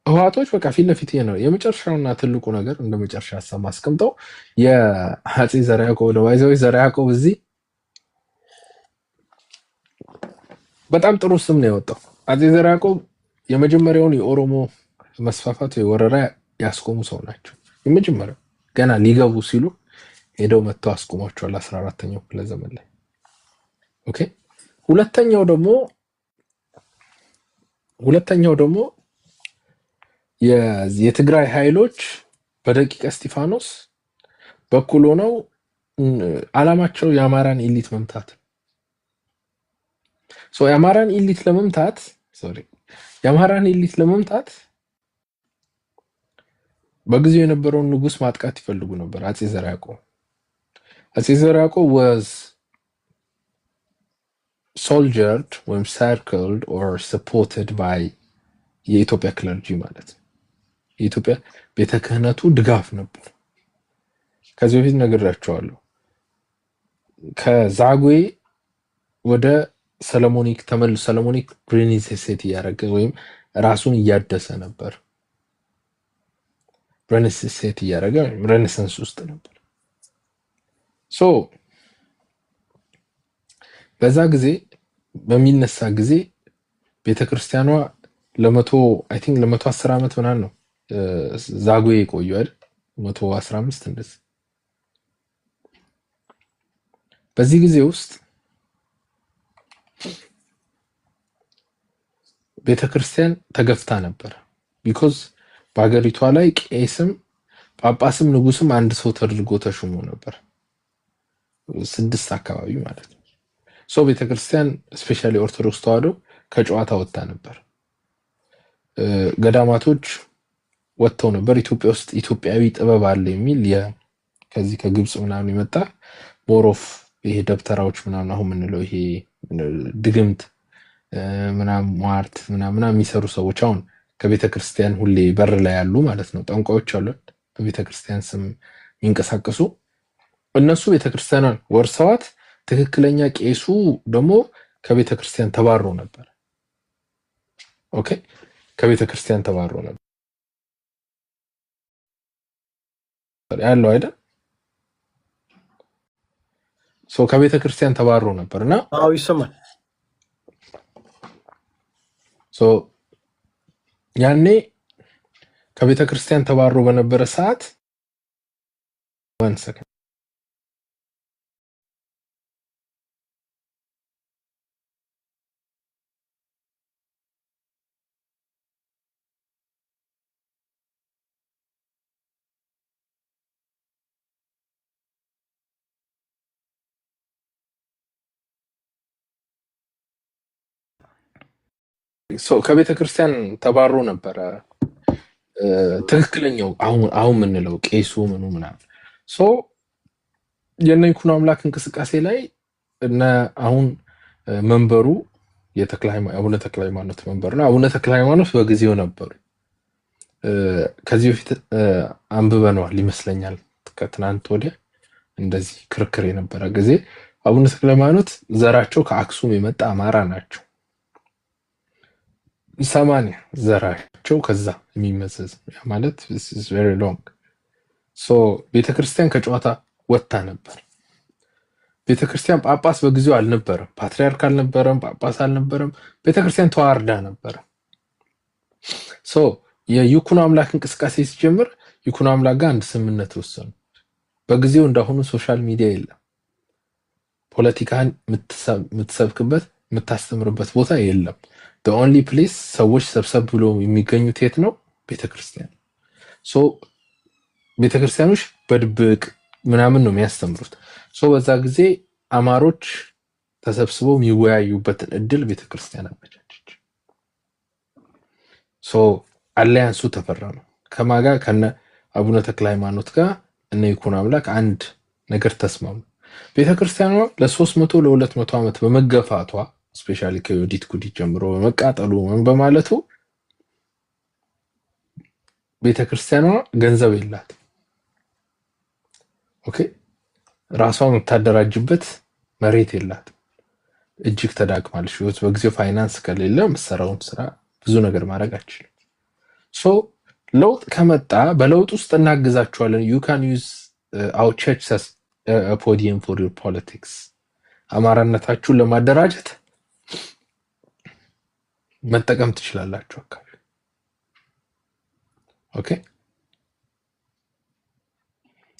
ህወሓቶች በቃ ፊት ለፊት ነው የመጨረሻውና ትልቁ ነገር። እንደ መጨረሻ ሀሳብ ማስቀምጠው የአፄ ዘርዓ ያዕቆብ ደባይዘው ዘርዓ ያዕቆብ እዚህ በጣም ጥሩ ስም ነው ያወጣው። አፄ ዘርዓ ያዕቆብ የመጀመሪያውን የኦሮሞ መስፋፋት ወረራ ያስቆሙ ሰው ናቸው። የመጀመሪያው ገና ሊገቡ ሲሉ ሄደው መጥተው አስቆሟቸዋል 14ኛው ክፍለ ዘመን ላይ። ኦኬ ሁለተኛው ደግሞ የትግራይ ኃይሎች በደቂቀ እስጢፋኖስ በኩል ሆነው አላማቸው የአማራን ኢሊት መምታት የአማራን ኢሊት ለመምታት በጊዜው የነበረውን ንጉስ ማጥቃት ይፈልጉ ነበር። አፄ ዘርዓ ያዕቆብ was soldiered ወይም circled or supported by የኢትዮጵያ ክለርጂ ማለት ነው። የኢትዮጵያ ቤተ ክህነቱ ድጋፍ ነበር። ከዚህ በፊት ነግራቸዋለሁ። ከዛጉዌ ወደ ሰለሞኒክ ተመልሶ ሰለሞኒክ ሬኔሳንስ እያደረገ ወይም ራሱን እያደሰ ነበር። ሬኔሳንስ ውስጥ ነበር። በዛ ጊዜ በሚነሳ ጊዜ ቤተክርስቲያኗ ለ110 ዓመት ምናምን ነው ዛጉዌ የቆዩ አይደል? 115 እንደዚህ። በዚህ ጊዜ ውስጥ ቤተክርስቲያን ተገፍታ ነበር። ቢኮዝ በሀገሪቷ ላይ ቄስም ጳጳስም ንጉስም አንድ ሰው ተደርጎ ተሹሞ ነበር፣ 6 አካባቢ ማለት ነው። ሶ ቤተክርስቲያን ስፔሻሊ ኦርቶዶክስ ተዋህዶ ከጨዋታ ወጥታ ነበር። ገዳማቶች ወጥተው ነበር። ኢትዮጵያ ውስጥ ኢትዮጵያዊ ጥበብ አለ የሚል ከዚህ ከግብፅ ምናምን የመጣ ሞሮፍ ይሄ ደብተራዎች ምናምን አሁን የምንለው ይሄ ድግምት ምናምን ሟርት ምናምን የሚሰሩ ሰዎች አሁን ከቤተክርስቲያን ሁሌ በር ላይ ያሉ ማለት ነው። ጠንቋዮች አሉ በቤተክርስቲያን ስም የሚንቀሳቀሱ እነሱ ቤተክርስቲያኗን ወርሰዋት፣ ትክክለኛ ቄሱ ደግሞ ከቤተክርስቲያን ተባሮ ነበር። ኦኬ ከቤተክርስቲያን ተባሮ ነበር ያለው አይደል? ሶ ከቤተክርስቲያን ተባሮ ነበርና አዎ ይሰማል። ሶ ያኔ ከቤተክርስቲያን ተባሮ በነበረ ሰዓት ወንሰከ ከቤተ ክርስቲያን ተባሮ ነበረ። ትክክለኛው አሁን የምንለው ቄሱ ምኑ ምናምን የእነ ይኩኖ አምላክ እንቅስቃሴ ላይ እነ አሁን መንበሩ አቡነ ተክለ ሃይማኖት መንበር ነው። አቡነ ተክለ ሃይማኖት በጊዜው ነበሩ። ከዚህ በፊት አንብበነዋል ይመስለኛል፣ ከትናንት ወዲያ እንደዚህ ክርክር የነበረ ጊዜ አቡነ ተክለ ሃይማኖት ዘራቸው ከአክሱም የመጣ አማራ ናቸው። 80 ዘራቸው ከዛ የሚመዘዝ ማለት is very long ቤተክርስቲያን ከጨዋታ ወጥታ ነበር። ቤተክርስቲያን ጳጳስ በጊዜው አልነበረም፣ ፓትሪያርክ አልነበረም፣ ጳጳስ አልነበረም። ቤተክርስቲያን ተዋርዳ ነበር። የይኩኖ አምላክ እንቅስቃሴ ሲጀምር ይኩኖ አምላክ ጋር አንድ ስምምነት ወሰኑ። በጊዜው እንዳሁኑ ሶሻል ሚዲያ የለም፣ ፖለቲካን የምትሰብክበት የምታስተምርበት ቦታ የለም። the only place ሰዎች ሰብሰብ ብሎ የሚገኙት የት ነው? ቤተክርስቲያን። ቤተክርስቲያኖች በድብቅ ምናምን ነው የሚያስተምሩት። በዛ ጊዜ አማሮች ተሰብስበው የሚወያዩበትን እድል ቤተክርስቲያን አመቻቸች። አላያንሱ ተፈረመ። ከማጋ ከነ አቡነ ተክለ ሃይማኖት ጋር እነ ይኩኖ አምላክ አንድ ነገር ተስማሙ። ቤተክርስቲያኗ ለ300 ለ200 ዓመት በመገፋቷ ስፔሻሊ ከዮዲት ጉዲት ጀምሮ በመቃጠሉ ምን በማለቱ ቤተክርስቲያኗ ገንዘብ የላት። ኦኬ ራሷን የምታደራጅበት መሬት የላት። እጅግ ተዳክማለች። በጊዜው ፋይናንስ ከሌለ የምትሰራውን ስራ ብዙ ነገር ማድረግ አትችልም። ለውጥ ከመጣ በለውጥ ውስጥ እናግዛቸዋለን። you can use our church as a podium for your politics። አማራነታችሁን ለማደራጀት መጠቀም ትችላላችሁ አካባቢ። ኦኬ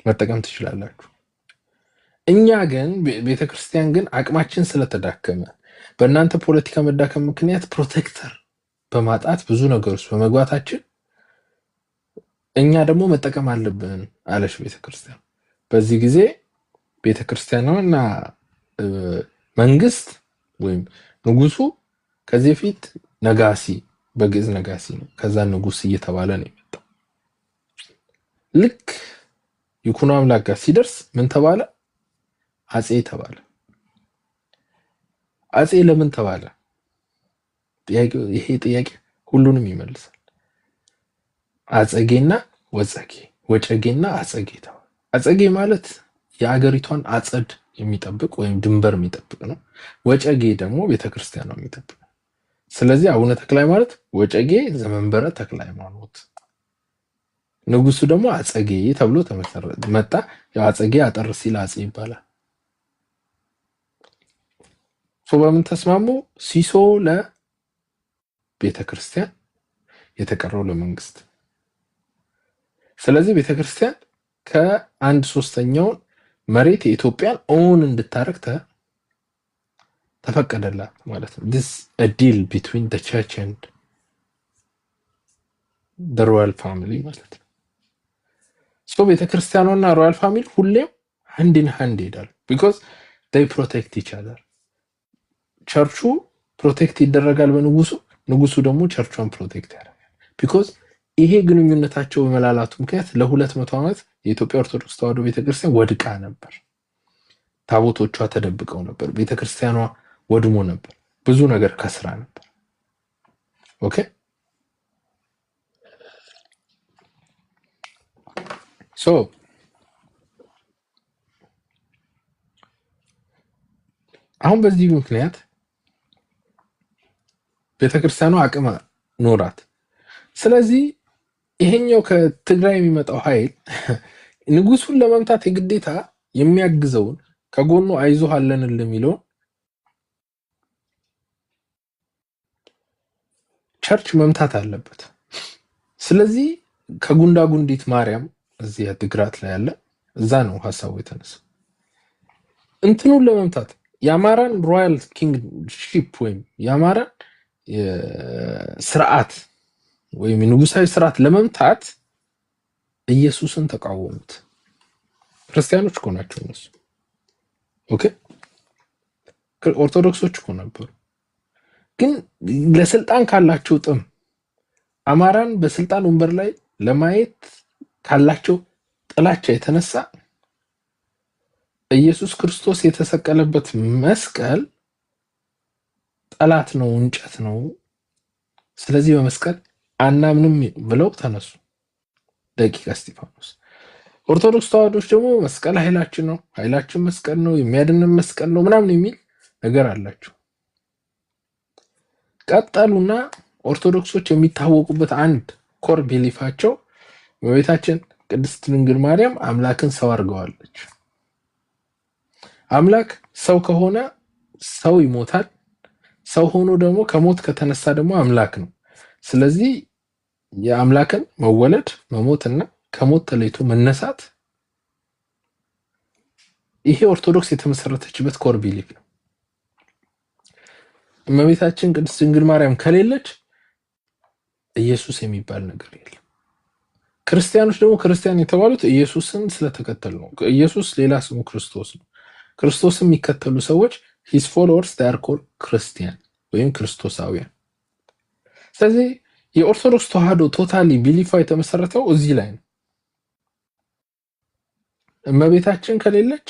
መጠቀም ትችላላችሁ። እኛ ግን ቤተክርስቲያን ግን አቅማችን ስለተዳከመ በእናንተ ፖለቲካ መዳከም ምክንያት ፕሮቴክተር በማጣት ብዙ ነገሮች በመግባታችን እኛ ደግሞ መጠቀም አለብን አለች ቤተክርስቲያን። በዚህ ጊዜ ቤተክርስቲያኗና መንግስት ወይም ንጉሱ ከዚህ ፊት ነጋሲ በግዕዝ ነጋሲ ነው፣ ከዛ ንጉስ እየተባለ ነው የመጣው። ልክ ይኩኖ አምላክ ጋር ሲደርስ ምን ተባለ? አጼ ተባለ። አጼ ለምን ተባለ? ይሄ ጥያቄ ሁሉንም ይመልሳል። አጸጌና ወጸጌ፣ ወጨጌና አጸጌ ተባለ። አጸጌ ማለት የአገሪቷን አጸድ የሚጠብቅ ወይም ድንበር የሚጠብቅ ነው። ወጨጌ ደግሞ ቤተክርስቲያን ነው የሚጠብቅ። ስለዚህ አቡነ ተክለ ሃይማኖት ወጨጌ ዘመንበረ ተክለ ሃይማኖት፣ ንጉሱ ደግሞ አጸጌ ተብሎ መጣ። ያው አጸጌ አጠር ሲል አጼ ይባላል። በምን ተስማሙ? ሲሶ ለቤተክርስቲያን፣ የተቀረው ለመንግስት። ስለዚህ ቤተክርስቲያን ከ1/3 መሬት የኢትዮጵያን ኦን እንድታረግ ተፈቀደላት ማለት ነው። this a deal between the church and the royal family ማለት ነው። ሶ ቤተክርስቲያኗና ሮያል ፋሚሊ ሁሌም hand in hand ይሄዳሉ because they protect each other። ቸርቹ ፕሮቴክት ይደረጋል በንጉሱ፣ ንጉሱ ደግሞ ቸርቿን ፕሮቴክት ያደርጋል። because ይሄ ግንኙነታቸው በመላላቱ ምክንያት ለ200 ዓመት የኢትዮጵያ ኦርቶዶክስ ተዋሕዶ ቤተክርስቲያን ወድቃ ነበር። ታቦቶቿ ተደብቀው ነበር። ቤተክርስቲያኗ ወድሞ ነበር። ብዙ ነገር ከስራ ነበር። ኦኬ ሶ አሁን በዚህ ምክንያት ቤተክርስቲያኗ አቅም ኖራት። ስለዚህ ይሄኛው ከትግራይ የሚመጣው ኃይል ንጉሱን ለመምታት የግዴታ የሚያግዘውን ከጎኑ አይዞህ አለንልህ የሚለውን ቸርች መምታት አለበት። ስለዚህ ከጉንዳ ጉንዲት ማርያም እዚህ ትግራት ላይ ያለ እዛ ነው ሐሳቡ የተነሳው። እንትኑን ለመምታት የአማራን ሮያል ኪንግሺፕ ወይም የአማራን ስርዓት ወይም ንጉሳዊ ስርዓት ለመምታት ኢየሱስን ተቃወሙት። ክርስቲያኖች እኮ ናቸው እነሱ። ኦኬ ኦርቶዶክሶች እኮ ነበሩ። ግን ለስልጣን ካላቸው ጥም አማራን በስልጣን ወንበር ላይ ለማየት ካላቸው ጥላቻ የተነሳ ኢየሱስ ክርስቶስ የተሰቀለበት መስቀል ጠላት ነው፣ እንጨት ነው። ስለዚህ በመስቀል አናምንም ብለው ተነሱ። ደቂቀ እስጢፋኖስ። ኦርቶዶክስ ተዋሕዶች ደግሞ መስቀል ኃይላችን ነው፣ ኃይላችን መስቀል ነው፣ የሚያድነን መስቀል ነው ምናምን የሚል ነገር አላቸው። ቀጠሉና ኦርቶዶክሶች የሚታወቁበት አንድ ኮር ቢሊፋቸው በቤታችን ቅድስት ድንግል ማርያም አምላክን ሰው አድርገዋለች። አምላክ ሰው ከሆነ ሰው ይሞታል፣ ሰው ሆኖ ደግሞ ከሞት ከተነሳ ደግሞ አምላክ ነው። ስለዚህ የአምላክን መወለድ መሞትና ከሞት ተለይቶ መነሳት ይሄ ኦርቶዶክስ የተመሰረተችበት ኮር ቢሊፍ ነው። እመቤታችን ቅድስት ድንግል ማርያም ከሌለች ኢየሱስ የሚባል ነገር የለም። ክርስቲያኖች ደግሞ ክርስቲያን የተባሉት ኢየሱስን ስለተከተሉ ነው። ኢየሱስ ሌላ ስሙ ክርስቶስ ነው። ክርስቶስን የሚከተሉ ሰዎች his followers they are called ክርስቲያን ወይም ክርስቶሳውያን። ስለዚህ የኦርቶዶክስ ተዋሕዶ ቶታሊ ቢሊፋ የተመሰረተው እዚህ ላይ ነው። እመቤታችን ከሌለች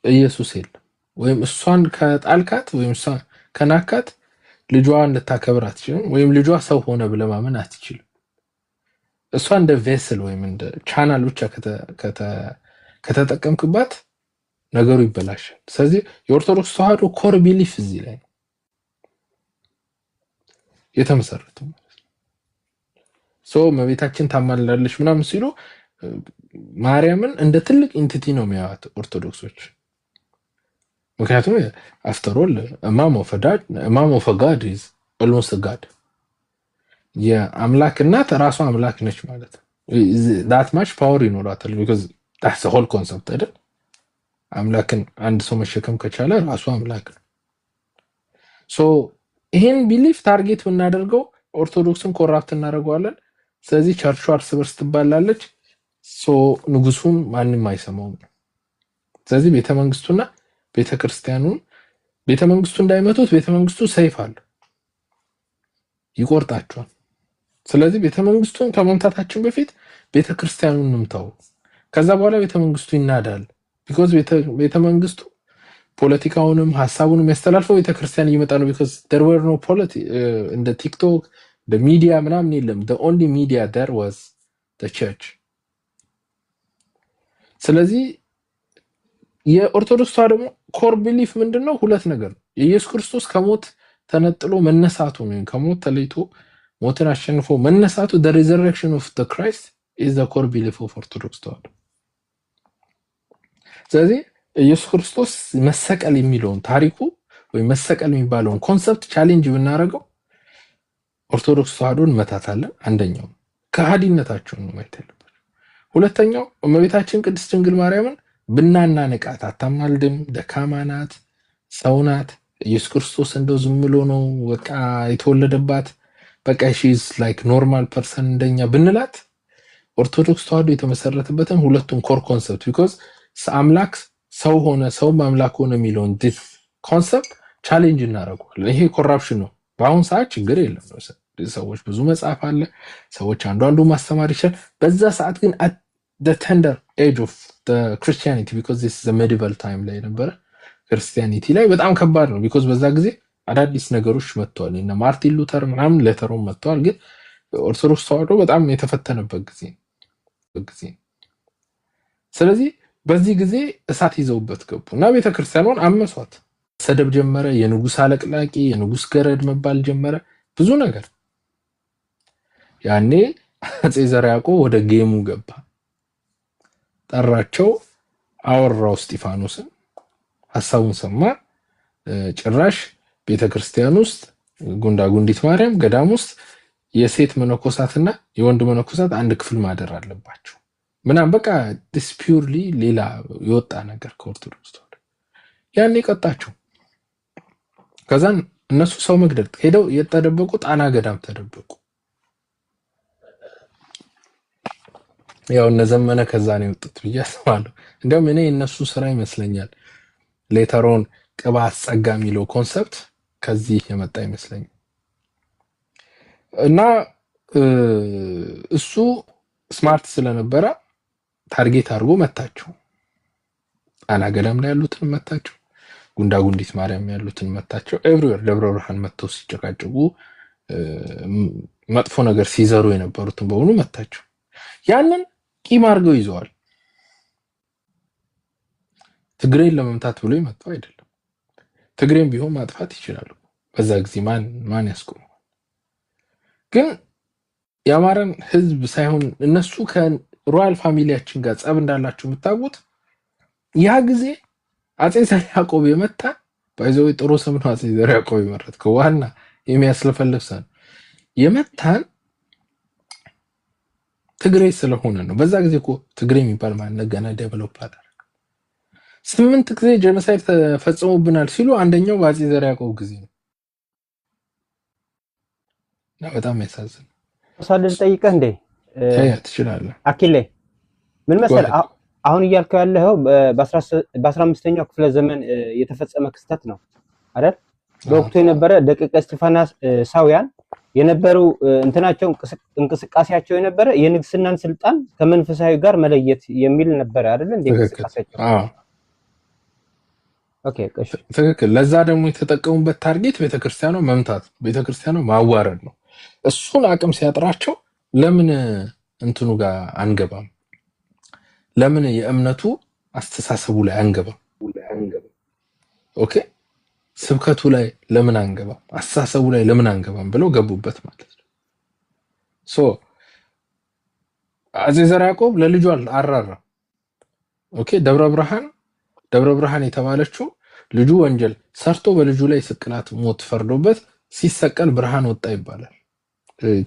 ኢየሱስ የለም። ወይም እሷን ከጣልካት ወይም እሷ ከናካት ልጇ እንድታከብር አትችልም፣ ወይም ልጇ ሰው ሆነ ብለህ ማመን አትችልም። እሷ እንደ ቬስል ወይም እንደ ቻናል ብቻ ከተጠቀምክባት ነገሩ ይበላሻል። ስለዚህ የኦርቶዶክስ ተዋሕዶ ኮር ቢሊፍ እዚህ ላይ ነው የተመሰረተው ማለት ነው። ሶ እመቤታችን ታማልዳለች ምናምን ሲሉ ማርያምን እንደ ትልቅ ኢንቲቲ ነው የሚያዩት ኦርቶዶክሶች። ምክንያቱም አፍተር ኦል ማም ኦፍ ጋድ ኢዝ ኦልሞስት ጋድ። የአምላክ እናት ራሷ አምላክ ነች ማለት ነው። ዳት ማች ፓወር ይኖራታል ቢኮዝ ዳትስ ዘ ሆል ኮንሰፕት አይደል? አምላክን አንድ ሰው መሸከም ከቻለ ራሱ አምላክ ነው። ሶ ይሄን ቢሊፍ ታርጌት ብናደርገው ኦርቶዶክስን ኮራፕት እናደርገዋለን። ስለዚህ ቸርቿ እርስ በርስ ትባላለች። ሶ ንጉሱን ማንም አይሰማውም። ስለዚህ ቤተመንግስቱና ቤተክርስቲያኑን ቤተመንግስቱ እንዳይመቱት ቤተመንግስቱ ሰይፍ አለው ይቆርጣቸዋል። ስለዚህ ቤተመንግስቱን ከመምታታችን በፊት ቤተክርስቲያኑን እንምታው። ከዛ በኋላ ቤተመንግስቱ ይናዳል። ቢኮዝ ቤተመንግስቱ ፖለቲካውንም ሐሳቡንም ያስተላልፈው ቤተክርስቲያን እየመጣ ነው። ቢኮዝ there were no እንደ ቲክቶክ the ሚዲያ ምናምን የለም። the only media there was the church። ስለዚህ የኦርቶዶክስ ተዋሕዶ ደግሞ ኮር ቢሊፍ ምንድነው? ሁለት ነገር ነው። የኢየሱስ ክርስቶስ ከሞት ተነጥሎ መነሳቱ ነው። ከሞት ተለይቶ ሞትን አሸንፎ መነሳቱ the resurrection of the Christ is the core belief of ኦርቶዶክስ ተዋሕዶ። ስለዚህ ኢየሱስ ክርስቶስ መሰቀል የሚለውን ታሪኩ ወይ መሰቀል የሚባለውን ኮንሰፕት ቻሌንጅ ብናደርገው ኦርቶዶክስ ተዋሕዶን መታታለን። አንደኛው ከሃዲነታቸውን ነው ማየት ያለባቸው። ሁለተኛው እመቤታችን ቅድስት ድንግል ማርያምን ብናናንቃት አታማልድም፣ ደካማ ናት፣ ሰው ናት። ኢየሱስ ክርስቶስ እንደው ዝም ብሎ ነው በቃ የተወለደባት በቃ ሺዝ ላይክ ኖርማል ፐርሰን እንደኛ ብንላት ኦርቶዶክስ ተዋህዶ የተመሰረተበትን ሁለቱን ኮር ኮንሰፕት ቢኮዝ አምላክ ሰው ሆነ ሰውም አምላክ ሆነ የሚለውን ዲስ ኮንሰፕት ቻሌንጅ እናደርገዋለን። ይሄ ኮራፕሽን ነው። በአሁን ሰዓት ችግር የለም ነው ሰዎች ብዙ መጽሐፍ አለ፣ ሰዎች አንዱ ማስተማር ይችላል። በዛ ሰዓት ግን at the tender age of the Christianity because this is a medieval time ላይ ነበረ ክርስቲያኒቲ ላይ በጣም ከባድ ነው። ቢኮዝ በዛ ጊዜ አዳዲስ ነገሮች መጥተዋል እና ማርቲን ሉተር ምናምን ሌተሮም መጥተዋል። ግን ኦርቶዶክስ ተዋህዶ በጣም የተፈተነበት ጊዜ ነው። ስለዚህ በዚህ ጊዜ እሳት ይዘውበት ገቡ እና ቤተክርስቲያኗን አመሷት። ሰደብ ጀመረ። የንጉስ አለቅላቂ፣ የንጉስ ገረድ መባል ጀመረ። ብዙ ነገር ያኔ አፄ ዘርዓ ያዕቆብ ወደ ጌሙ ገባ። ጠራቸው፣ አወራው እስጢፋኖስን፣ ሐሳቡን ሰማ። ጭራሽ ቤተክርስቲያን ውስጥ ጉንዳ ጉንዲት ማርያም ገዳም ውስጥ የሴት መነኮሳትና የወንድ መነኮሳት አንድ ክፍል ማደር አለባቸው ምናምን በቃ ዲስ ፒውርሊ ሌላ የወጣ ነገር ከኦርቶዶክስ ተዋህዶ ያኔ ቀጣቸው። ከዛን እነሱ ሰው መግደል ሄደው የተደበቁ ጣና ገዳም ተደበቁ። ያው እነ ዘመነ ከዛ ነው የወጡት ብዬ አስባለሁ። እንደውም እኔ እነሱ ስራ ይመስለኛል ሌተሮን ቅባት ጸጋ የሚለው ኮንሰፕት ከዚህ የመጣ ይመስለኛል። እና እሱ ስማርት ስለነበረ ታርጌት አድርጎ መታቸው። ጣና ገዳም ላይ ያሉትን መታቸው፣ ጉንዳ ጉንዲት ማርያም ያሉትን መታቸው። ኤቭሪዌር ደብረ ብርሃን መጥተው ሲጨቃጨቁ መጥፎ ነገር ሲዘሩ የነበሩትን በሙሉ መታቸው። ያንን ቂም አድርገው ይዘዋል። ትግሬን ለመምታት ብሎ ይመጣው አይደለም። ትግሬን ቢሆን ማጥፋት ይችላሉ። በዛ ጊዜ ማን ያስቆመው? ግን የአማራን ህዝብ ሳይሆን እነሱ ከሮያል ፋሚሊያችን ጋር ጸብ እንዳላቸው የምታውቁት ያ ጊዜ አፄ ዘርዓ ያዕቆብ የመታ ባይዘው ጥሩ ስም ነው። አፄ ዘርዓ ያዕቆብ የመረጥከው ዋና የሚያስለፈልፍ ሰው የመታን ትግሬ ስለሆነ ነው። በዛ ጊዜ እኮ ትግሬ የሚባል ማንነት ገና ዴቨሎፕ አደረገ። 8 ጊዜ ጄኖሳይድ ተፈጽሞብናል ሲሉ አንደኛው በአፄ ዘርዓ ያዕቆብ ጊዜ ነው። እና በጣም ያሳዝን። ሳልል ጠይቀህ እንዴ ትችላለህ። አኪሌ ምን መሰለህ አሁን እያልከው ያለው በ15ኛው ክፍለ ዘመን የተፈጸመ ክስተት ነው አይደል? በወቅቱ የነበረ ደቂቀ እስጢፋኖሳውያን የነበሩ እንትናቸው እንቅስቃሴያቸው የነበረ የንግስናን ስልጣን ከመንፈሳዊ ጋር መለየት የሚል ነበር አይደል? እንደ እንቅስቃሴያቸው ኦኬ ትክክል። ለዛ ደግሞ የተጠቀሙበት ታርጌት ቤተክርስቲያኗ መምታት፣ ቤተክርስቲያኗ ማዋረድ ነው። እሱን አቅም ሲያጥራቸው ለምን እንትኑ ጋር አንገባም? ለምን የእምነቱ አስተሳሰቡ ላይ አንገባም? ኦኬ ስብከቱ ላይ ለምን አንገባም? አስተሳሰቡ ላይ ለምን አንገባም ብለው ገቡበት ማለት ነው። ሶ አፄ ዘርዓ ያዕቆብ ለልጁ አራራ። ኦኬ ደብረ ብርሃን የተባለችው ልጁ ወንጀል ሰርቶ በልጁ ላይ ስቅላት ሞት ፈርዶበት ሲሰቀል ብርሃን ወጣ ይባላል።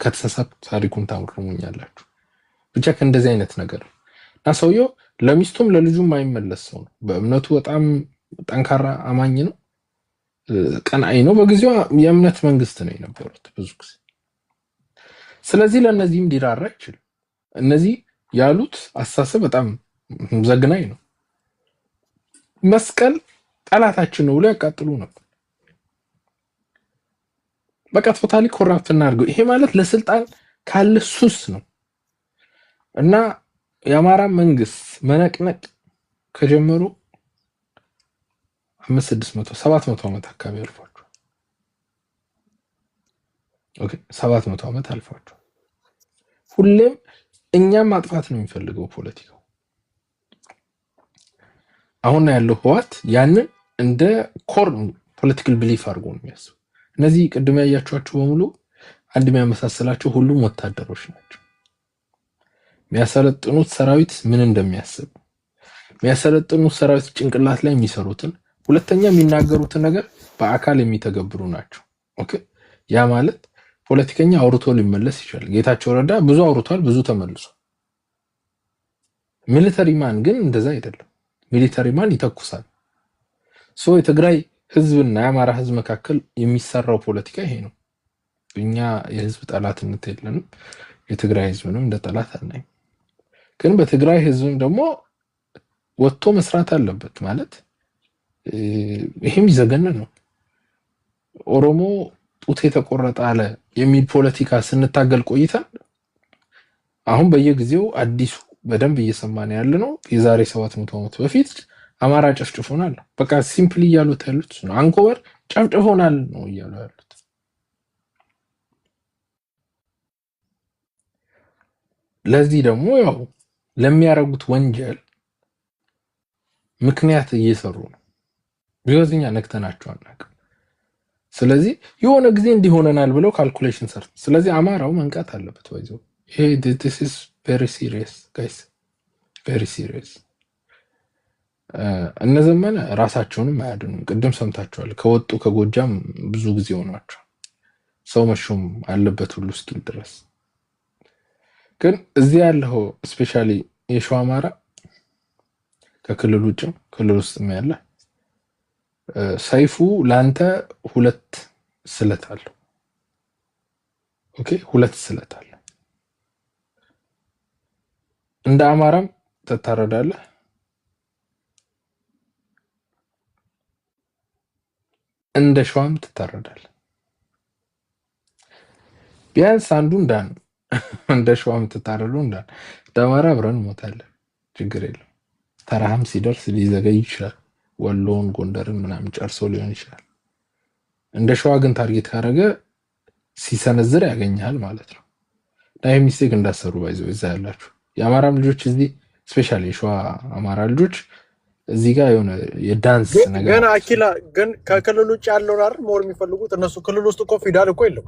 ከተሳሳትኩ ታሪኩን ታምሩኛላችሁ። ብቻ ከእንደዚህ አይነት ነገር እና ሰውየው ለሚስቱም ለልጁም አይመለስ ሰው ነው። በእምነቱ በጣም ጠንካራ አማኝ ነው። ቀናኢ ነው። በጊዜው የእምነት መንግስት ነው የነበሩት ብዙ ጊዜ። ስለዚህ ለእነዚህም ሊራራ አይችልም። እነዚህ ያሉት አስተሳሰብ በጣም ዘግናኝ ነው። መስቀል ጠላታችን ነው ብሎ ያቃጥሉ ነበር። በቃ ቶታሊ ኮራፕት እናድርገው። ይሄ ማለት ለስልጣን ካለ ሱስ ነው እና የአማራ መንግስት መነቅነቅ ከጀመሩ 500-600-700 ዓመት አካባቢ አልፏቸው። ኦኬ 700 ዓመት አልፏቸው። ሁሌም እኛም ማጥፋት ነው የሚፈልገው ፖለቲካው። አሁን ያለው ህዋት ያንን እንደ ኮር ፖለቲካል ቢሊፍ አድርጎ ነው የሚያስበው። እነዚህ ቅድም ያያችኋቸው በሙሉ አንድ የሚያመሳስላቸው ሁሉም ወታደሮች ናቸው። የሚያሰለጥኑት ሰራዊት ምን እንደሚያስብ፣ የሚያሰለጥኑት ሰራዊት ጭንቅላት ላይ የሚሰሩትን፣ ሁለተኛ የሚናገሩትን ነገር በአካል የሚተገብሩ ናቸው። ኦኬ ያ ማለት ፖለቲከኛ አውርቶ ሊመለስ ይችላል። ጌታቸው ረዳ ብዙ አውርቷል፣ ብዙ ተመልሷል። ሚሊተሪ ማን ግን እንደዛ አይደለም። ሚሊተሪ ማን ይተኩሳል። ሶ የትግራይ ህዝብና የአማራ ህዝብ መካከል የሚሰራው ፖለቲካ ይሄ ነው። እኛ የህዝብ ጠላትነት የለንም። የትግራይ ህዝብንም እንደ ጠላት አናይም። ግን በትግራይ ህዝብም ደግሞ ወጥቶ መስራት አለበት ማለት ይሄም ይዘገንን ነው። ኦሮሞ ጡት የተቆረጠ አለ የሚል ፖለቲካ ስንታገል ቆይተን አሁን በየጊዜው አዲሱ በደንብ እየሰማን ያለ ነው። የዛሬ 700 ዓመት በፊት አማራ ጨፍጭፎናል። በቃ ሲምፕሊ እያሉት ያሉት ነው። አንኮበር ጨፍጭፎናል ነው እያሉ ያሉት። ለዚህ ደግሞ ያው ለሚያረጉት ወንጀል ምክንያት እየሰሩ ነው። ቢወዝኛ ነክተናቸው አናውቅም። ስለዚህ የሆነ ጊዜ እንዲሆነናል ብለው ካልኩሌሽን ሰርት። ስለዚህ አማራው መንቃት አለበት። ወይዘው ይሄ this is very serious guys, very serious። እነ ዘመነ ራሳቸውንም አያድኑም። ቅድም ሰምታችኋል። ከወጡ ከጎጃም ብዙ ጊዜ ሆኗቸው ሰው መሾም አለበት ሁሉ እስኪል ድረስ። ግን እዚህ ያለው ስፔሻሊ የሸዋ አማራ ከክልል ውጭም ክልል ውስጥም ያለ ሰይፉ ላንተ ሁለት ስለት አለው። ኦኬ ሁለት ስለት አለ። እንደ አማራም ትታረዳለህ፣ እንደ ሸዋም ትታረዳለህ። ቢያንስ አንዱ እንዳን እንደ ሸዋም ትታረዱ እንዳን ዳማራ አብረን እንሞታለን። ችግር የለም። ተራህም ሲደርስ ሊዘገይ ይችላል። ወሎን ጎንደርን ምናምን ጨርሶ ሊሆን ይችላል። እንደ ሸዋ ግን ታርጌት ካረገ ሲሰነዝር ያገኛል ማለት ነው። ዳይ ሚስቴክ እንዳሰሩ ባይዘው እዛ ያላችሁ የአማራም ልጆች እዚህ ስፔሻሊ የሸዋ አማራ ልጆች እዚህ ጋር የሆነ የዳንስ ነገር ገና አኪላ ግን ከክልል ውጭ ያለው አይደል ሞር የሚፈልጉት እነሱ። ክልል ውስጥ እኮ ፊዳል እኮ የለም።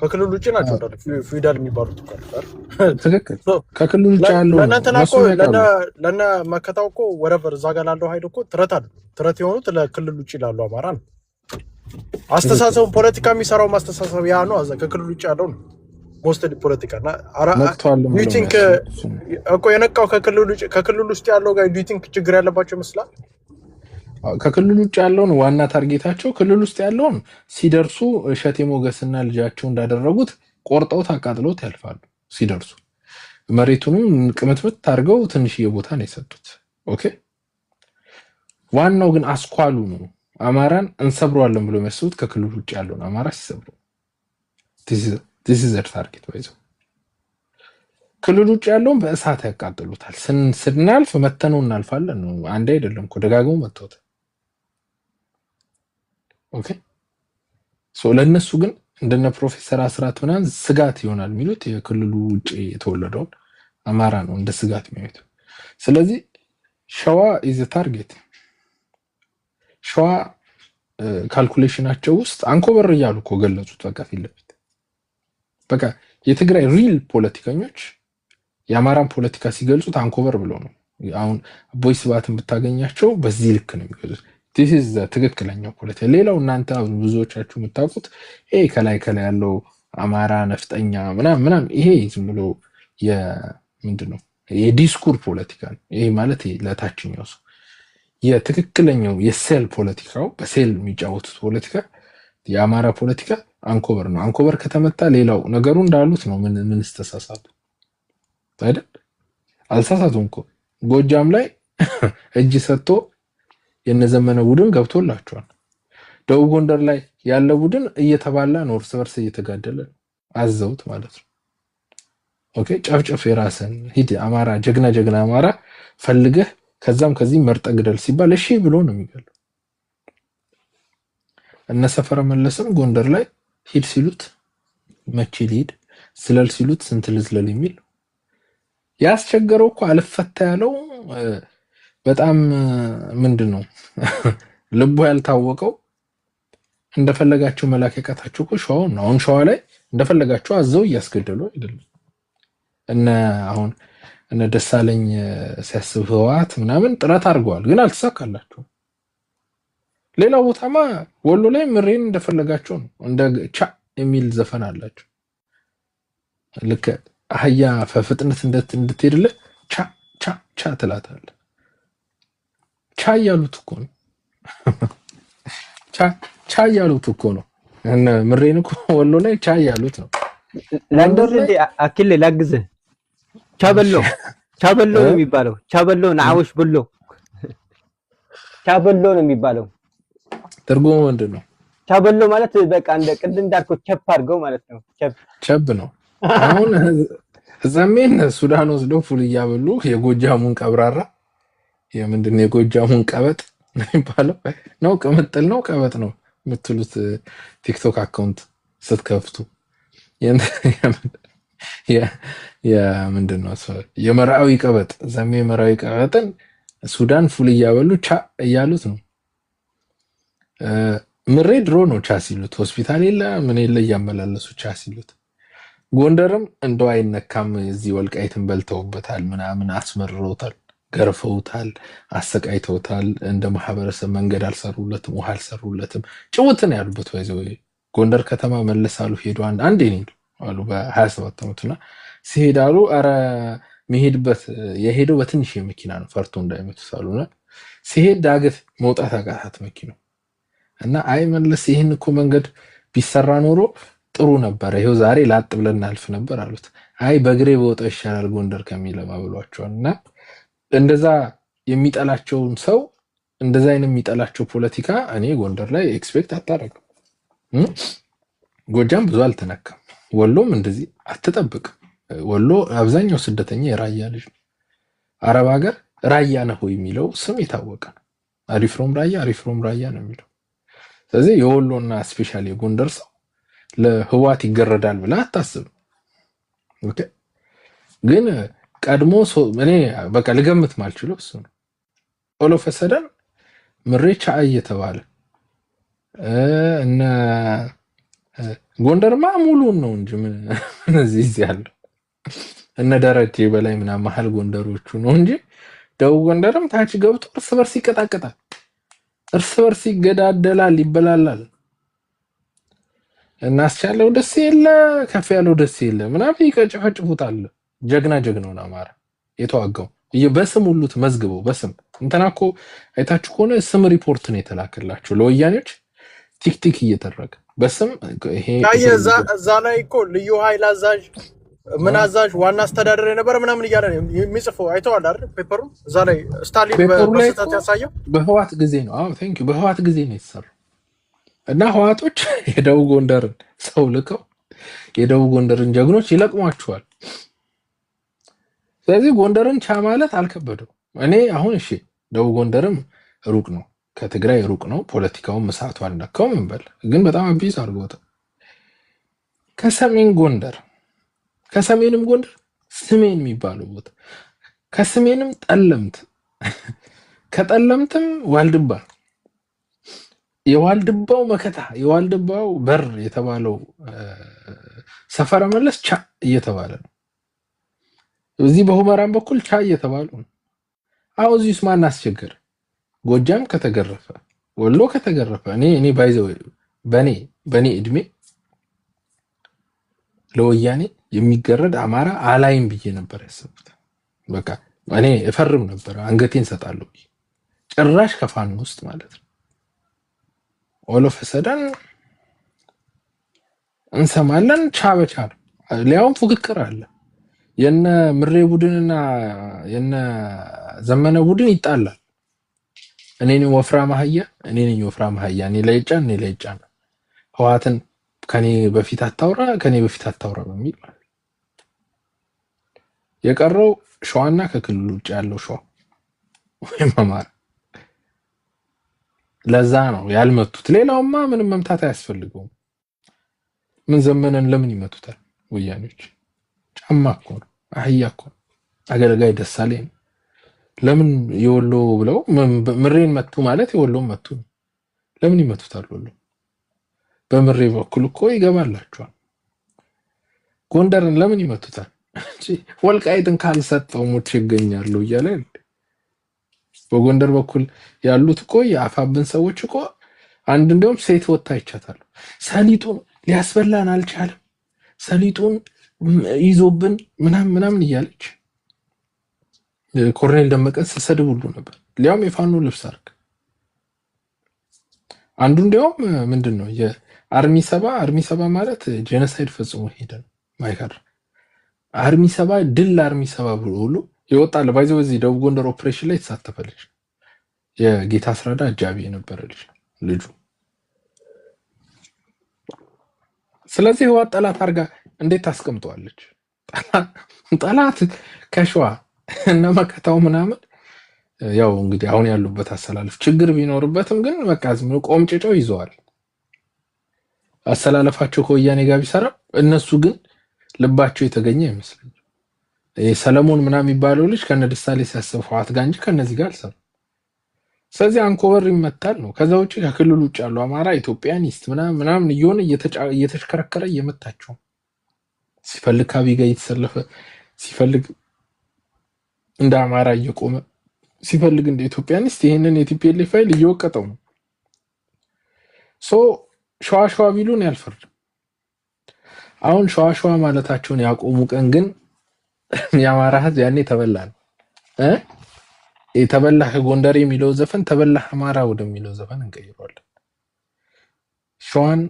ከክልል ውጭ ናቸው አይደል ፊዳል የሚባሉት እኮ አይደል? ትክክል። ከክልል ውጭ ያለው ለእናንተና እኮ ለእነ መከታው እኮ ወረቨር እዛ ጋር ላለው ሀይል እኮ ትረት አለ። ትረት የሆኑት ለክልል ውጭ ላለው አማራ ነው። አስተሳሰቡን ፖለቲካ የሚሰራው ማስተሳሰብ ያ ነው። ከክልል ውጭ ያለው ነው ሞስት ፖለቲካና ዱ ዩ ቲንክ እኮ የነቃው ከክልል ውስጥ ያለው ጋር ዱ ዩ ቲንክ ችግር ያለባቸው ይመስላል። ከክልል ውጭ ያለውን ዋና ታርጌታቸው ክልል ውስጥ ያለውን ሲደርሱ እሸቴ ሞገስና ልጃቸው እንዳደረጉት ቆርጠውት አቃጥለውት ያልፋሉ። ሲደርሱ መሬቱንም ቅምትምት አድርገው ትንሽዬ ቦታ ነው የሰጡት። ኦኬ ዋናው ግን አስኳሉ ነው። አማራን እንሰብረዋለን ብሎ የሚያስቡት ከክልል ውጭ ያለውን አማራ ሲሰብሩ this is their target ባይዘው ክልል ውጭ ያለውን በእሳት ያቃጥሉታል። ስናልፍ መተነው እናልፋለን ነው። አንድ አይደለም እኮ ደጋግመው መተውት። ኦኬ ሶ ለነሱ ግን እንደነ ፕሮፌሰር አስራት ምናምን ስጋት ይሆናል የሚሉት የክልሉ ውጭ የተወለደውን አማራ ነው እንደ ስጋት የሚያዩት። ስለዚህ ሸዋ ኢዝ ታርጌት። ሸዋ ካልኩሌሽናቸው ውስጥ አንኮበር እያሉ እኮ ገለጹት። በቃ ፊት ለፊት በቃ የትግራይ ሪል ፖለቲከኞች የአማራን ፖለቲካ ሲገልጹት አንኮበር ብለው ነው። አሁን አቦይ ስብሃትን ብታገኛቸው በዚህ ልክ ነው የሚገልጹት። this is ትክክለኛው ፖለቲካ። ሌላው እናንተ ብዙዎቻችሁ የምታውቁት ይሄ ከላይ ያለው አማራ ነፍጠኛ ምናምን ይሄ ዝም ብሎ ምንድነው የዲስኩር ፖለቲካ ነው። ይሄ ማለት ለታችኛው ሰው የትክክለኛው የሴል ፖለቲካው በሴል የሚጫወቱት ፖለቲካ የአማራ ፖለቲካ አንኮበር ነው። አንኮበር ከተመታ ሌላው ነገሩ እንዳሉት ነው። ምን ተሳሳቱ አይደል? አልሳሳቱም እኮ ጎጃም ላይ እጅ ሰጥቶ የነዘመነ ቡድን ገብቶላቸዋል። ደቡብ ጎንደር ላይ ያለ ቡድን እየተባላ ነው፣ እርስ በርስ እየተጋደለ አዘውት ማለት ነው። ኦኬ ጨፍጨፍ የራስን ሂድ አማራ ጀግና አማራ ፈልገህ ከዛም ከዚህ መርጠ ግደል ሲባል እሺ ብሎ ነው የሚገለው። እነ ሰፈረ መለስም ጎንደር ላይ ሂድ ሲሉት መቼ ሊሄድ ስለል ሲሉት ስንት ልዝለል የሚል ያስቸገረው እኮ አልፈታ ያለው በጣም ምንድነው ልቡ ያልታወቀው እንደፈለጋቸው መላክ ያቃታቸው እኮ ሸዋው ነው። አሁን ሸዋ ላይ እንደፈለጋቸው አዘው እያስገደሉ አይደለም። አሁን እነ ደሳለኝ ሲያስብ ህወሓት ምናምን ጥረት አድርገዋል፣ ግን አልተሳካላቸውም። ሌላው ቦታማ ወሎ ላይ ምሬን እንደፈለጋቸው ነው። እንደ ቻ የሚል ዘፈን አላቸው። ልክ አህያ በፍጥነት እንድትሄድልህ ቻ ቻ ቻ ትላታለህ። ቻ ያሉት እኮ ነው። ቻ ያሉት እኮ ነው። እነ ምሬን እኮ ወሎ ላይ ቻ ያሉት ነው። ላግዝ እንዴ አክል ላግዝ ቻበሎ ነው የሚባለው። ቻበሎ ነዓወሽ በሎ ቻበሎ ነው የሚባለው። ትርጉሙ ምንድን ነው? ቻበሎ ማለት በቃ እንደ ቅድም እንዳልከው ቸፕ አድርገው ማለት ነው። ቸብ ነው። አሁን ዘሜን ሱዳን ወስደው ፉል እያበሉ የጎጃሙን ቀብራራ የምንድን የጎጃሙን ቀበጥ ነው የሚባለው ነው። ቅምጥል ነው ቀበጥ ነው የምትሉት ቲክቶክ አካውንት ስትከፍቱ የምንድን ነው የመራዊ ቀበጥ ዘሜ መራዊ ቀበጥን ሱዳን ፉል እያበሉ ቻ እያሉት ነው። ምሬ ድሮ ነው ቻ ሲሉት፣ ሆስፒታል የለ ምን የለ እያመላለሱ ቻ ሲሉት። ጎንደርም እንደው አይነካም እዚህ ወልቃይትን በልተውበታል፣ ምናምን አስመርረውታል፣ ገርፈውታል፣ አሰቃይተውታል። እንደ ማህበረሰብ መንገድ አልሰሩለትም፣ ውሃ አልሰሩለትም። ጭውትን ያሉበት ይዘው ጎንደር ከተማ መለሳሉ ሄዱ። አንዴ ሄዱ አሉ በ27 ዓመቱና ሲሄድ አሉ ኧረ መሄድበት የሄደው በትንሽ መኪና ነው ፈርቶ እንዳይመቱት አሉና ሲሄድ ዳገት መውጣት አቃታት መኪናው እና አይ መለስ ይህን እኮ መንገድ ቢሰራ ኖሮ ጥሩ ነበር፣ ይሄው ዛሬ ላጥ ብለን እናልፍ ነበር አሉት። አይ በእግሬ በወጣው ይሻላል ጎንደር ከሚለማ ብሏቸዋል። እና እንደዛ የሚጠላቸውን ሰው እንደዛ አይነት የሚጠላቸው ፖለቲካ እኔ ጎንደር ላይ ኤክስፔክት አታደርግም። ጎጃም ብዙ አልተነካም፣ ወሎም እንደዚህ አትጠብቅም። ወሎ አብዛኛው ስደተኛ የራያ ልጅ ነው። አረብ ሀገር ራያ ነህ የሚለው ስም የታወቀ ነው። አሪፍሮም ራያ ነው የሚለው። ስለዚህ የወሎና ስፔሻሊ የጎንደር ሰው ለህዋት ይገረዳል ብለህ አታስብም። ኦኬ ግን ቀድሞ እኔ በቃ ልገምት ማልችለው እሱ ነው። ኦሎፈሰደን ምሬቻ እየተባለ እነ ጎንደርማ ሙሉን ነው እንጂ ምን እዚህ ያለው እነ ደረጀ በላይ ምናምን መሀል ጎንደሮቹ ነው እንጂ ደቡብ ጎንደርም ታች ገብቶ እርስ በርስ ይቀጣቀጣል፣ እርስ በርስ ይገዳደላል፣ ይበላላል። እናስቻለው ደስ የለ ከፍ ያለው ደስ የለ ምናምን ይቀጭፈጭፉታል። ጀግናውን አማራ የተዋጋው በስም ሁሉ ተመዝግበው በስም እንትና እኮ አይታችሁ ከሆነ ስም ሪፖርት ነው የተላከላቸው ለወያኔዎች ቲክቲክ እየተደረገ በስም ይሄ እዛ ላይ እኮ ልዩ ኃይል አዛዥ ምን አዛዥ ዋና አስተዳደር የነበረ ምናምን እያለ ነው የሚጽፈው። አይተዋል አይደል? ፔፐሩ እዛ ላይ ስታሊን በስህተት ያሳየው በህዋት ጊዜ ነው። አዎ ቴንክ ዩ በህዋት ጊዜ ነው የተሰራው። እና ህዋቶች የደቡብ ጎንደርን ሰው ልከው የደቡብ ጎንደርን ጀግኖች ይለቅሟቸዋል። ስለዚህ ጎንደርን ቻ ማለት አልከበደው። እኔ አሁን እሺ ደቡብ ጎንደርም ሩቅ ነው ከትግራይ ሩቅ ነው። ፖለቲካውን መሳቱ አልነካውም እንበል፣ ግን በጣም አቢስ አድርጎታል። ከሰሜንም ጎንደር ስሜን የሚባለው ቦታ ከስሜንም ጠለምት ከጠለምትም ዋልድባ የዋልድባው መከታ የዋልድባው በር የተባለው ሰፈረ መለስ ቻ እየተባለ ነው። እዚህ በሁመራን በኩል ቻ እየተባሉ ነው። አሁን እዚህስ ማን አስቸገረ? ጎጃም ከተገረፈ ወሎ ከተገረፈ እኔ ባይዘው በኔ እድሜ ለወያኔ የሚገረድ አማራ አላይም ብዬ ነበር ያሰብኩት። በቃ እኔ እፈርም ነበር አንገቴን ሰጣለሁ ጭራሽ ከፋን ውስጥ ማለት ነው። ኦሎፈሰደን እንሰማለን ቻ በቻ ነው። ሊያውም ፉክክር አለ። የነ ምሬ ቡድንና የነ ዘመነ ቡድን ይጣላል። እኔ ነኝ ወፍራም አህያ እኔ ላይ ጫን ህዋትን ከኔ በፊት አታውራ በሚል የቀረው ሸዋና ከክልሉ ውጭ ያለው ሸዋ ወይም አማራ ለዛ ነው ያልመቱት። ሌላውማ ምንም መምታት አያስፈልገውም። ምን ዘመነን ለምን ይመቱታል ወያኔዎች? ጫማ እኮ ነው፣ አህያ እኮ ነው፣ አገልጋይ ደሳለኝ ነው። ለምን የወሎ ብለው ምሬን መቱ ማለት የወሎን መቱ ነው። ለምን ይመቱታል? ወሎ በምሬ በኩል እኮ ይገባላቸዋል። ጎንደርን ለምን ይመቱታል? ወልቃይትን ካልሰጠው ሞት ይገኛሉ እያለ በጎንደር በኩል ያሉት እኮ የአፋብን ሰዎች እኮ አንድ እንደውም ሴት ወጣ ይቻታል። ሰሊጡን ሊያስበላን አልቻለም፣ ሰሊጡን ይዞብን ምናምን እያለች ኮሎኔል ደመቀን ስትሰድብ ሁሉ ነበር። ሊያውም የፋኖ ልብስ አርግ አንዱ እንዲያውም ምንድን ነው አርሚ ሰባ ማለት ጄኖሳይድ ፈጽሞ ሄደ ነው ማይካድራ። አርሚ 7 ድል አርሚ 7 ብሎ ይወጣል። ባይዘው እዚህ ደቡብ ጎንደር ኦፕሬሽን ላይ የተሳተፈ ልጅ የጌታ አስራዳ አጃቢ የነበረ ልጁ። ስለዚህ ህወሓት ጠላት አድርጋ እንዴት ታስቀምጠዋለች? ጠላት ከሸዋ እነ መከታው ምናምን ያው እንግዲህ አሁን ያሉበት አሰላለፍ ችግር ቢኖርበትም ግን በቃ ዝም ብሎ ቆምጭጨው ይዘዋል። አሰላለፋቸው ከወያኔ ጋር ቢሰራ እነሱ ግን ልባቸው የተገኘ አይመስለኝም። ሰለሞን ምናምን የሚባለው ልጅ ከነ ደሳሌ ሲያስብ ህወሓት ጋር እንጂ ከነዚህ ጋር አልሰራም። ስለዚህ አንኮበር ይመታል ነው። ከዛ ውጭ ከክልሉ ውጭ ያለው አማራ ኢትዮጵያኒስት ምናምን እየሆነ እየተሽከረከረ እየመታቸው ሲፈልግ ከአብይ ጋር እየተሰለፈ ሲፈልግ እንደ አማራ እየቆመ ሲፈልግ እንደ ኢትዮጵያኒስት ይህንን የቲፒኤልኤፍ ፋይል እየወቀጠው ነው። ሸዋ ቢሉን ያልፈርድም። አሁን ሸዋ ማለታቸውን ያቆሙ ቀን ግን የአማራ ህዝብ ያኔ ተበላ ነው። የተበላህ ጎንደር የሚለው ዘፈን ተበላህ አማራ ወደሚለው ዘፈን እንቀይረዋለን። ሸዋን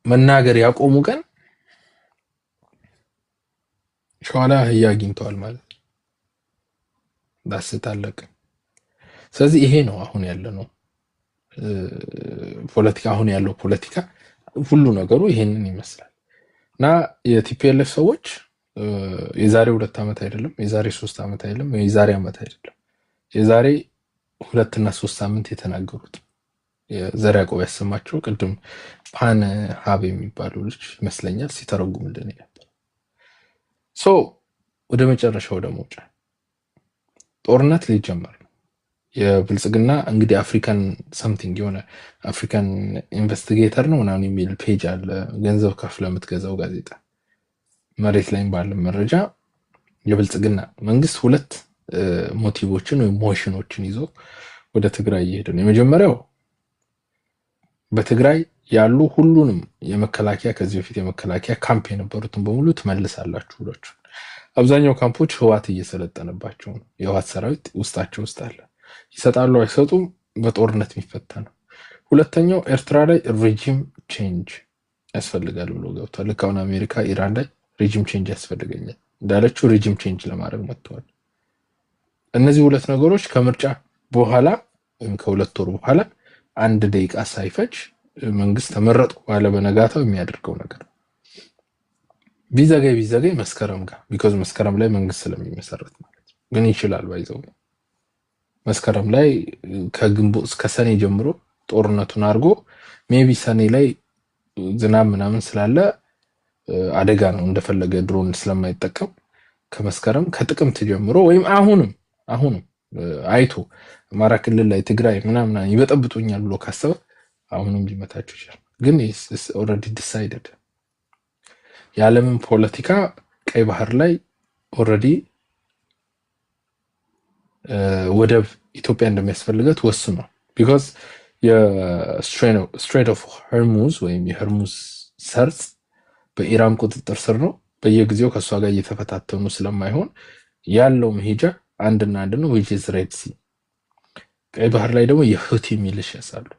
መናገር ያቆሙ ቀን ሸዋ ላይ አህያ አግኝተዋል ማለት ዳስታለቅ። ስለዚህ ይሄ ነው አሁን ያለ ነው ፖለቲካ። አሁን ያለው ፖለቲካ ሁሉ ነገሩ ይሄንን ይመስላል እና የቲፒኤልኤፍ ሰዎች የዛሬ 2 ዓመት አይደለም፣ የዛሬ 3 ዓመት አይደለም፣ የዛሬ ዓመት አይደለም፣ የዛሬ 2 እና 3 ሳምንት የተናገሩት የዘር ያዕቆብ ያሰማቸው ቅድም ፓን ሀብ የሚባለው ልጅ ይመስለኛል ሲተረጉምልን ነበር። ወደ መጨረሻው ደግሞ ጦርነት ሊጀመር ነው። የብልጽግና እንግዲህ አፍሪካን ሰምቲንግ የሆነ አፍሪካን ኢንቨስቲጌተር ነው ምናምን የሚል ፔጅ አለ። ገንዘብ ከፍለ የምትገዛው ጋዜጣ መሬት ላይ ባለ መረጃ የብልጽግና መንግስት 2 ሞቲቮችን ወይም ሞሽኖችን ይዞ ወደ ትግራይ እየሄደ ነው። የመጀመሪያው በትግራይ ያሉ ሁሉንም የመከላከያ ከዚህ በፊት የመከላከያ ካምፕ የነበሩትን በሙሉ ትመልሳላችሁ ብሏቸው። አብዛኛው ካምፖች ህወሓት እየሰለጠነባቸው ነው። የህወሓት ሰራዊት ውስጣቸው ውስጥ አለ። ይሰጣሉ አይሰጡም በጦርነት የሚፈታ ነው። ሁለተኛው ኤርትራ ላይ ሬጂም ቼንጅ ያስፈልጋል ብሎ ገብቷል። ልክ አሁን አሜሪካ ኢራን ላይ ሬጂም ቼንጅ ያስፈልገኛል እንዳለችው ሬጂም ቼንጅ ለማድረግ መጥተዋል። እነዚህ 2 ነገሮች ከምርጫ በኋላ ወይም ከ2 ወር በኋላ 1 ደቂቃ ሳይፈጅ መንግስት ተመረጡ ባለ በነጋታው የሚያደርገው ነገር ቢዘገይ መስከረም ጋር ቢኮዝ መስከረም ላይ መንግስት ስለሚመሰረት ማለት ነው። ግን ይችላል ባይዘው መስከረም ላይ ከግንቦት እስከ ሰኔ ጀምሮ ጦርነቱን አድርጎ ሜቢ ሰኔ ላይ ዝናብ ምናምን ስላለ አደጋ ነው እንደፈለገ ድሮን ስለማይጠቀም ከመስከረም ከጥቅምት ጀምሮ ወይም አሁንም አይቶ አማራ ክልል ላይ ትግራይ ምናምን ይበጠብጡኛል ብሎ ካሰበ አሁንም ሊመታቸው ይችላል። ግን ኦልሬዲ ዲሳይደድ የዓለምን ፖለቲካ ቀይ ባህር ላይ ኦልሬዲ ወደብ ኢትዮጵያ እንደሚያስፈልገት ወስኗል። ቢኮዝ የስትሬት ኦፍ ሆርሙዝ ወይም የሆርሙዝ ሰርጥ በኢራን ቁጥጥር ስር ነው። በየጊዜው ከእሷ ጋር እየተፈታተኑ ስለማይሆን ያለው መሄጃ አንድና አንድ ነው፣ which is ሬድ ሲ። ቀይ ባህር ላይ ደግሞ የሁቲ ሚሊሻስ አሉ።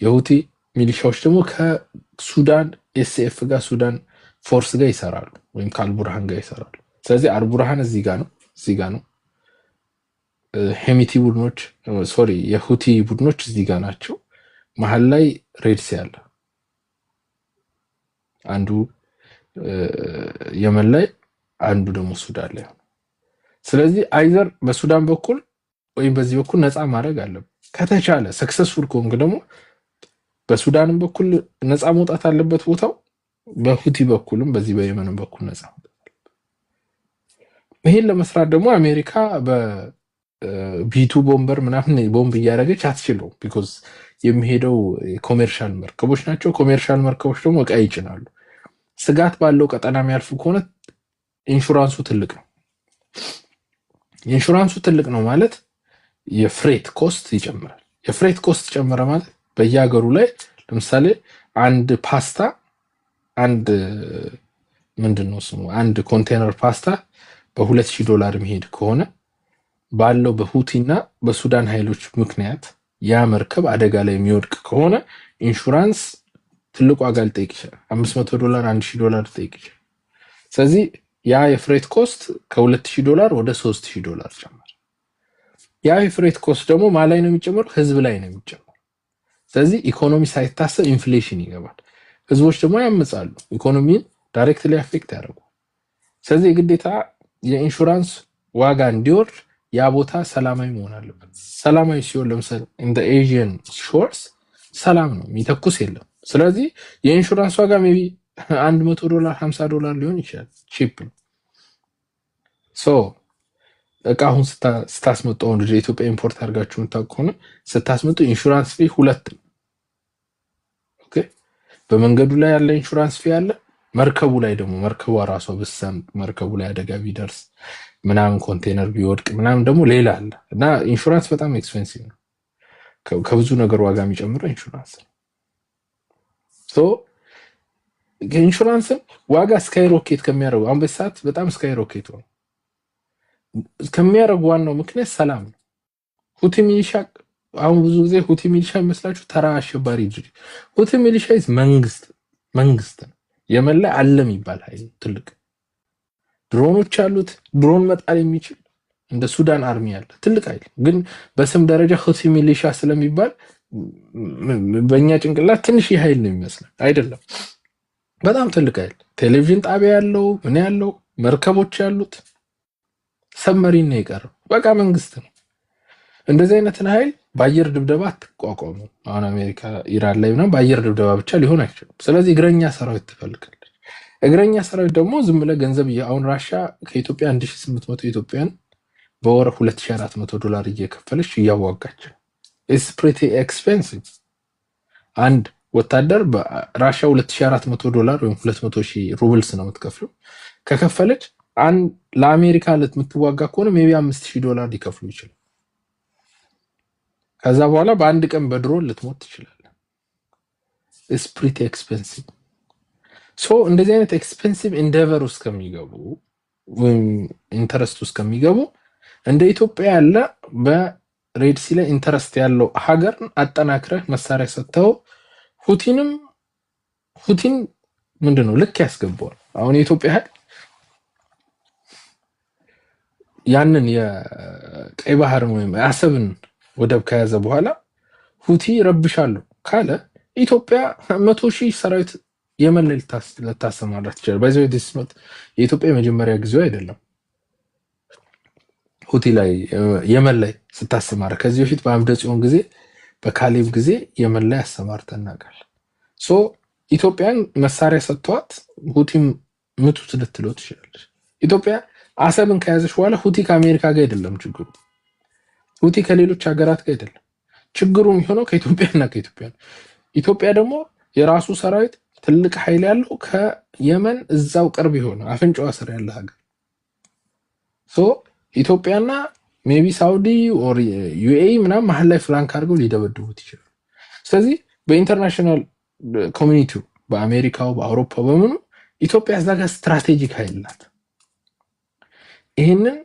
የሁቲ ሚሊሻዎች ደግሞ ከሱዳን ኤስኤፍ ጋር ሱዳን ፎርስ ጋር ይሰራሉ፣ ወይም ከአልቡርሃን ጋር ይሰራሉ። ስለዚህ አልቡርሃን እዚህ ጋር ነው። ሄሚቲ ቡድኖች የሁቲ ቡድኖች እዚህ ጋር ናቸው። መሀል ላይ ሬድ ሲ አለ። አንዱ የመን ላይ፣ አንዱ ደግሞ ሱዳን ላይ። ስለዚህ አይዘር በሱዳን በኩል ወይም በዚህ በኩል ነፃ ማድረግ አለበት። ከተቻለ ሰክሰስፉል ከሆንክ ደግሞ በሱዳንም በኩል ነፃ መውጣት አለበት ቦታው፣ በሁቲ በኩልም በዚህ በየመንም በኩል ነፃ መውጣት አለበት። ይሄን ለመስራት ደግሞ አሜሪካ በቢቱ ቦምበር ምናምን ቦምብ እያደረገች አትችለው። ቢኮዝ የሚሄደው ኮሜርሻል መርከቦች ናቸው። ኮሜርሻል መርከቦች ደግሞ እቃ ይጭናሉ። ስጋት ባለው ቀጠና የሚያልፉ ከሆነ ኢንሹራንሱ ትልቅ ነው። ኢንሹራንሱ ትልቅ ነው ማለት የፍሬት ኮስት ይጨምራል። የፍሬት ኮስት ጨመረ ማለት በየሀገሩ ላይ ለምሳሌ አንድ ፓስታ አንድ ኮንቴነር ፓስታ $2,000 የሚሄድ ከሆነ ባለው በሁቲና በሱዳን ኃይሎች ምክንያት ያ መርከብ አደጋ ላይ የሚወድቅ ከሆነ ኢንሹራንስ ትልቅ ዋጋ ሊጠይቅ ይችላል። $500 $1000 ሊጠይቅ ይችላል። ስለዚህ ያ የፍሬት ኮስት ከ$2000 ወደ $3000 ጨመረ። ያ የፍሬት ኮስት ደግሞ ማን ላይ ነው የሚጨምረው? ህዝብ ላይ ነው የሚጨምረው። ስለዚህ ኢኮኖሚ ሳይታሰብ ኢንፍሌሽን ይገባል። ህዝቦች ደግሞ ያመጻሉ፣ ኢኮኖሚን ዳይሬክትሊ አፌክት ያደርጉ። ስለዚህ የግዴታ የኢንሹራንስ ዋጋ እንዲወርድ ያ ቦታ ሰላማዊ መሆን አለበት። ሰላማዊ ሲሆን ለምሳሌ እንደ ኤዥያን ሾርስ ሰላም ነው፣ የሚተኩስ የለም። ስለዚህ የኢንሹራንስ ዋጋ ሜቢ $100 $50 ሊሆን ይችላል። ቺፕ ነው። ሶ እቃ አሁን ስታስመጡ አሁን ወደ ኢትዮጵያ ኢምፖርት አድርጋችሁ የምታውቁ ከሆነ ስታስመጡ ኢንሹራንስ ፊ 2 ነው። ኦኬ፣ በመንገዱ ላይ ያለ ኢንሹራንስ ፊ አለ። መርከቡ ላይ ደግሞ መርከቧ ራሷ ብትሰምጥ፣ መርከቡ ላይ አደጋ ቢደርስ ምናምን፣ ኮንቴነር ቢወድቅ ምናምን ደግሞ ሌላ አለ እና ኢንሹራንስ በጣም ኤክስፔንሲቭ ነው። ከብዙ ነገር ዋጋ የሚጨምረው ኢንሹራንስ ነው። ሶ ኢንሹራንስን ዋጋ ስካይ ሮኬት ከሚያደርጉ አሁን በሰዓት በጣም ስካይ ሮኬት ነው ከሚያደርጉ ዋናው ምክንያት ሰላም ነው። ሁቲ ሚሊሻ አሁን ብዙ ጊዜ ሁቲ ሚሊሻ ይመስላችሁ ተራ አሸባሪ ድርጅት። ሁቲ ሚሊሻ መንግስት ነው። የመን ላይ አለ የሚባል ኃይል ትልቅ ድሮኖች አሉት። ድሮን መጣል የሚችል እንደ ሱዳን አርሚ ያለ ትልቅ ኃይል፣ ግን በስም ደረጃ ሁቲ ሚሊሻ ስለሚባል በእኛ ጭንቅላት ትንሽ ኃይል ነው የሚመስለው። አይደለም፣ በጣም ትልቅ ኃይል፣ ቴሌቪዥን ጣቢያ ያለው ምን ያለው መርከቦች ያሉት ሰብመሪን ነው የቀረው። በቃ መንግስት ነው። እንደዚህ አይነትን ኃይል በአየር ድብደባ አትቋቋሙ። አሁን አሜሪካ ኢራን ላይ ምናምን በአየር ድብደባ ብቻ ሊሆን አይችልም። ስለዚህ እግረኛ ሰራዊት ትፈልጋለች። እግረኛ ሰራዊት ደግሞ ዝም ብለህ ገንዘብ አሁን ራሻ ከኢትዮጵያ 1800 ኢትዮጵያን በወር $2400 እየከፈለች እያዋጋች ነው። ኢትስ ፕሪቲ ኤክስፔንሲቭ። አንድ ወታደር በራሻ $2400 ወይም 200,000 ሩብልስ ነው የምትከፍለው። ከከፈለች ለአሜሪካ የምትዋጋ ከሆነ ሜቢ $5000 ሊከፍሉ ይችላል። ከዛ በኋላ በአንድ ቀን በድሮን ልትሞት ትችላለህ። ኢትስ ፕሪቲ ኤክስፔንሲቭ። ሶ እንደዚህ አይነት ኤክስፔንሲቭ ኢንዴቨር ውስጥ ከሚገቡ ወይም ኢንተረስት ውስጥ ከሚገቡ እንደ ኢትዮጵያ ያለ በሬድ ሲ ላይ ኢንተረስት ያለው ሀገር አጠናክረህ መሳሪያ ሰጥተው ሁቲን ምንድነው ልክ ያስገባዋል። አሁን የኢትዮጵያ ኃይል ያንን የቀይ ባህርን ወይም አሰብን ወደብ ከያዘ በኋላ ሁቲ ረብሻለሁ ካለ ኢትዮጵያ 100,000 ሰራዊት የመን ላይ ልታሰማራ ትችላለች። ባይዘው ዲስኖት የኢትዮጵያ የመጀመሪያ ጊዜው አይደለም። ሁቲ ላይ የመን ላይ ስታሰማራ ከዚህ በፊት በአምደ ጽዮን ጊዜ በካሌብ ጊዜ የመን ላይ አሰማርተን እናውቃለን። ሶ ኢትዮጵያን መሳሪያ ሰጥቷት ሁቲም ምቱት ልትለው ትችላለች። ኢትዮጵያ አሰብን ከያዘች በኋላ ሁቲ ከአሜሪካ ጋር አይደለም ችግሩ፣ ሁቲ ከሌሎች ሀገራት ጋር አይደለም ችግሩ የሚሆነው ከኢትዮጵያና ከኢትዮጵያ ነው። ኢትዮጵያ ደግሞ የራሱ ሰራዊት ትልቅ ኃይል ያለው ከየመን እዛው ቅርብ የሆነ አፍንጫዋ ስር ያለ ሀገር። ሶ ኢትዮጵያና ሜቢ ሳውዲ ኦር ዩኤኢ ምናምን መሀል ላይ ፍላንክ አድርገው ሊደበድቡት ይችላሉ። ስለዚህ በኢንተርናሽናል ኮሚኒቲው በአሜሪካው በአውሮፓ በምኑ ኢትዮጵያ እዛ ጋር ስትራቴጂክ ኃይል ናት። ይህንን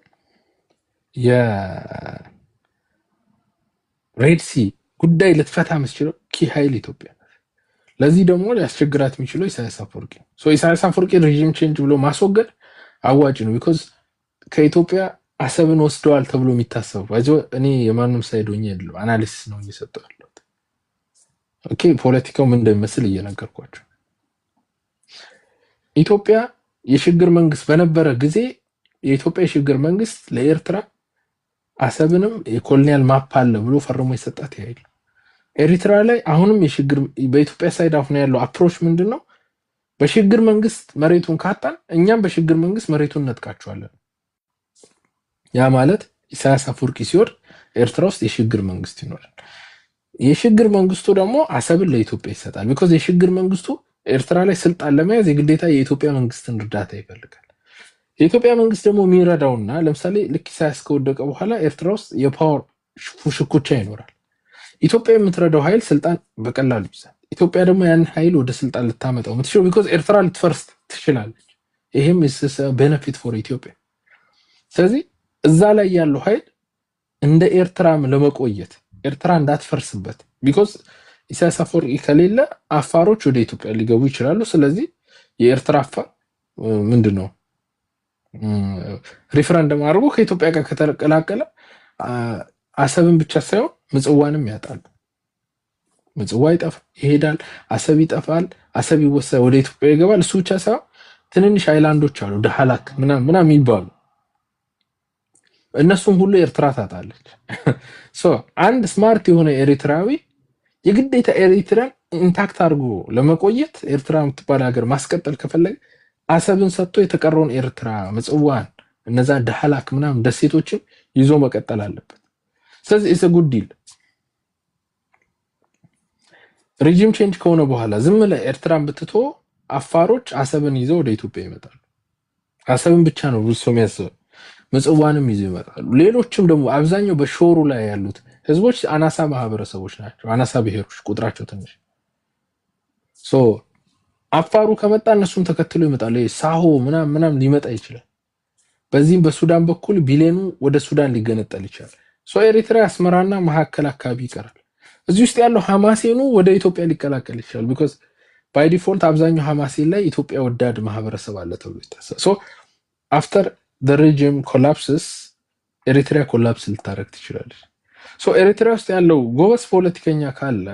የሬድ ሲ ጉዳይ ልትፈታ የምትችለው ኪ ኃይል ኢትዮጵያ ናት። ለዚህ ደግሞ ሊያስቸግራት የሚችለው ኢሳያስ አፈወርቂ ነው። ኢሳያስ አፈወርቂ ሬጂም ቼንጅ ብሎ ማስወገድ አዋጭ ነው። ቢኮዝ ከኢትዮጵያ አሰብን ወስደዋል ተብሎ የሚታሰቡ እኔ የማንም ሳይድ ሆኜ አይደለም አናሊሲስ ነው እየሰጠሁ ያለሁት። ኦኬ ፖለቲካው ምን እንደሚመስል እየነገርኳቸው። ኢትዮጵያ የሽግግር መንግስት በነበረ ጊዜ የኢትዮጵያ የሽግግር መንግስት ለኤርትራ አሰብንም የኮሎኒያል ማፕ አለ ብሎ ፈርሞ የሰጣት ያይል። ኤሪትራ ላይ አሁንም የሽግግር በኢትዮጵያ ሳይድ አሁን ያለው አፕሮች ምንድነው? በሽግግር መንግስት መሬቱን ካጣን እኛም በሽግግር መንግስት መሬቱን ነጥቃቸዋለን። ያ ማለት ኢሳያስ አፈወርቂ ሲወርድ ኤርትራ ውስጥ የሽግግር መንግስት ይኖራል። የሽግግር መንግስቱ ደግሞ አሰብን ለኢትዮጵያ ይሰጣል። ቢኮዝ የሽግግር መንግስቱ ኤርትራ ላይ ስልጣን ለመያዝ የግዴታ የኢትዮጵያ መንግስትን እርዳታ ይፈልጋል። የኢትዮጵያ መንግስት ደግሞ የሚረዳውና ለምሳሌ ልክ ኢሳያስ ከወደቀ በኋላ ኤርትራ ውስጥ የፓወር ሽኩቻ ይኖራል። ኢትዮጵያ የምትረዳው ኃይል ስልጣን በቀላሉ ይዛል። ኢትዮጵያ ደግሞ ያን ኃይል ወደ ስልጣን ልታመጣው የምትችለው ቢኮዝ ኤርትራ ልትፈርስ ትችላለች። ይሄም ቤነፊት ፎር ኢትዮጵያ። ስለዚህ እዛ ላይ ያለው ኃይል እንደ ኤርትራም ለመቆየት ኤርትራ እንዳትፈርስበት ቢኮዝ ኢሳያስ አፈወርቂ ከሌለ አፋሮች ወደ ኢትዮጵያ ሊገቡ ይችላሉ። ስለዚህ የኤርትራ አፋር ምንድነው ሪፈረንደም አድርጎ ከኢትዮጵያ ጋር ከተቀላቀለ አሰብን ብቻ ሳይሆን ምጽዋንም ያጣሉ። ምጽዋ ይሄዳል፣ አሰብ ይጠፋል፣ አሰብ ይወሰድ ወደ ኢትዮጵያ ይገባል። እሱ ብቻ ሳይሆን ትንንሽ አይላንዶች አሉ ዳህላክ ምናምን ይባሉ እነሱም ሁሉ ኤርትራ ታጣለች። አንድ ስማርት የሆነ ኤሪትራዊ የግዴታ ኤሪትራን ኢንታክት አድርጎ ለመቆየት ኤርትራ የምትባል ሀገር ማስቀጠል ከፈለገ አሰብን ሰጥቶ የተቀረውን ኤርትራ ምጽዋን እነዛ ዳህላክ ምናምን ደሴቶችን ይዞ መቀጠል አለበት። ስለዚህ ኢትስ ጉድ ዲል። ሪጂም ቼንጅ ከሆነ በኋላ ዝም ለኤርትራን ብትቶ አፋሮች አሰብን ይዘው ወደ ኢትዮጵያ ይመጣሉ። አሰብን ብቻ ነው ብዙ ሰው የሚያስበው፣ ምጽዋንም ይዘው ይመጣሉ። ሌሎችም ደግሞ አብዛኛው በሾሩ ላይ ያሉት ህዝቦች አናሳ ማህበረሰቦች ናቸው፣ አናሳ ብሔሮች ቁጥራቸው ትንሽ። አፋሩ ከመጣ እነሱም ተከትሎ ይመጣሉ። ሳሆ ምናምን ሊመጣ ይችላል። በዚህም በሱዳን በኩል ቢሌኑ ወደ ሱዳን ሊገነጠል ይችላል። ኤሪትራ አስመራና መሀከል አካባቢ ይቀራል። እዚህ ውስጥ ያለው ሐማሴኑ ወደ ኢትዮጵያ ሊቀላቀል ይችላል። ቢኮዝ ባይ ዲፎልት አብዛኛው ሐማሴን ላይ ኢትዮጵያ ወዳድ ማህበረሰብ አለ ተብሎ ይታሰባል። አፍተር the regime collapses ኤሪትሪያ ኮላፕስ ልታረግ ትችላለች። ኤሪትሪያ ውስጥ ያለው ጎበዝ ፖለቲከኛ ካለ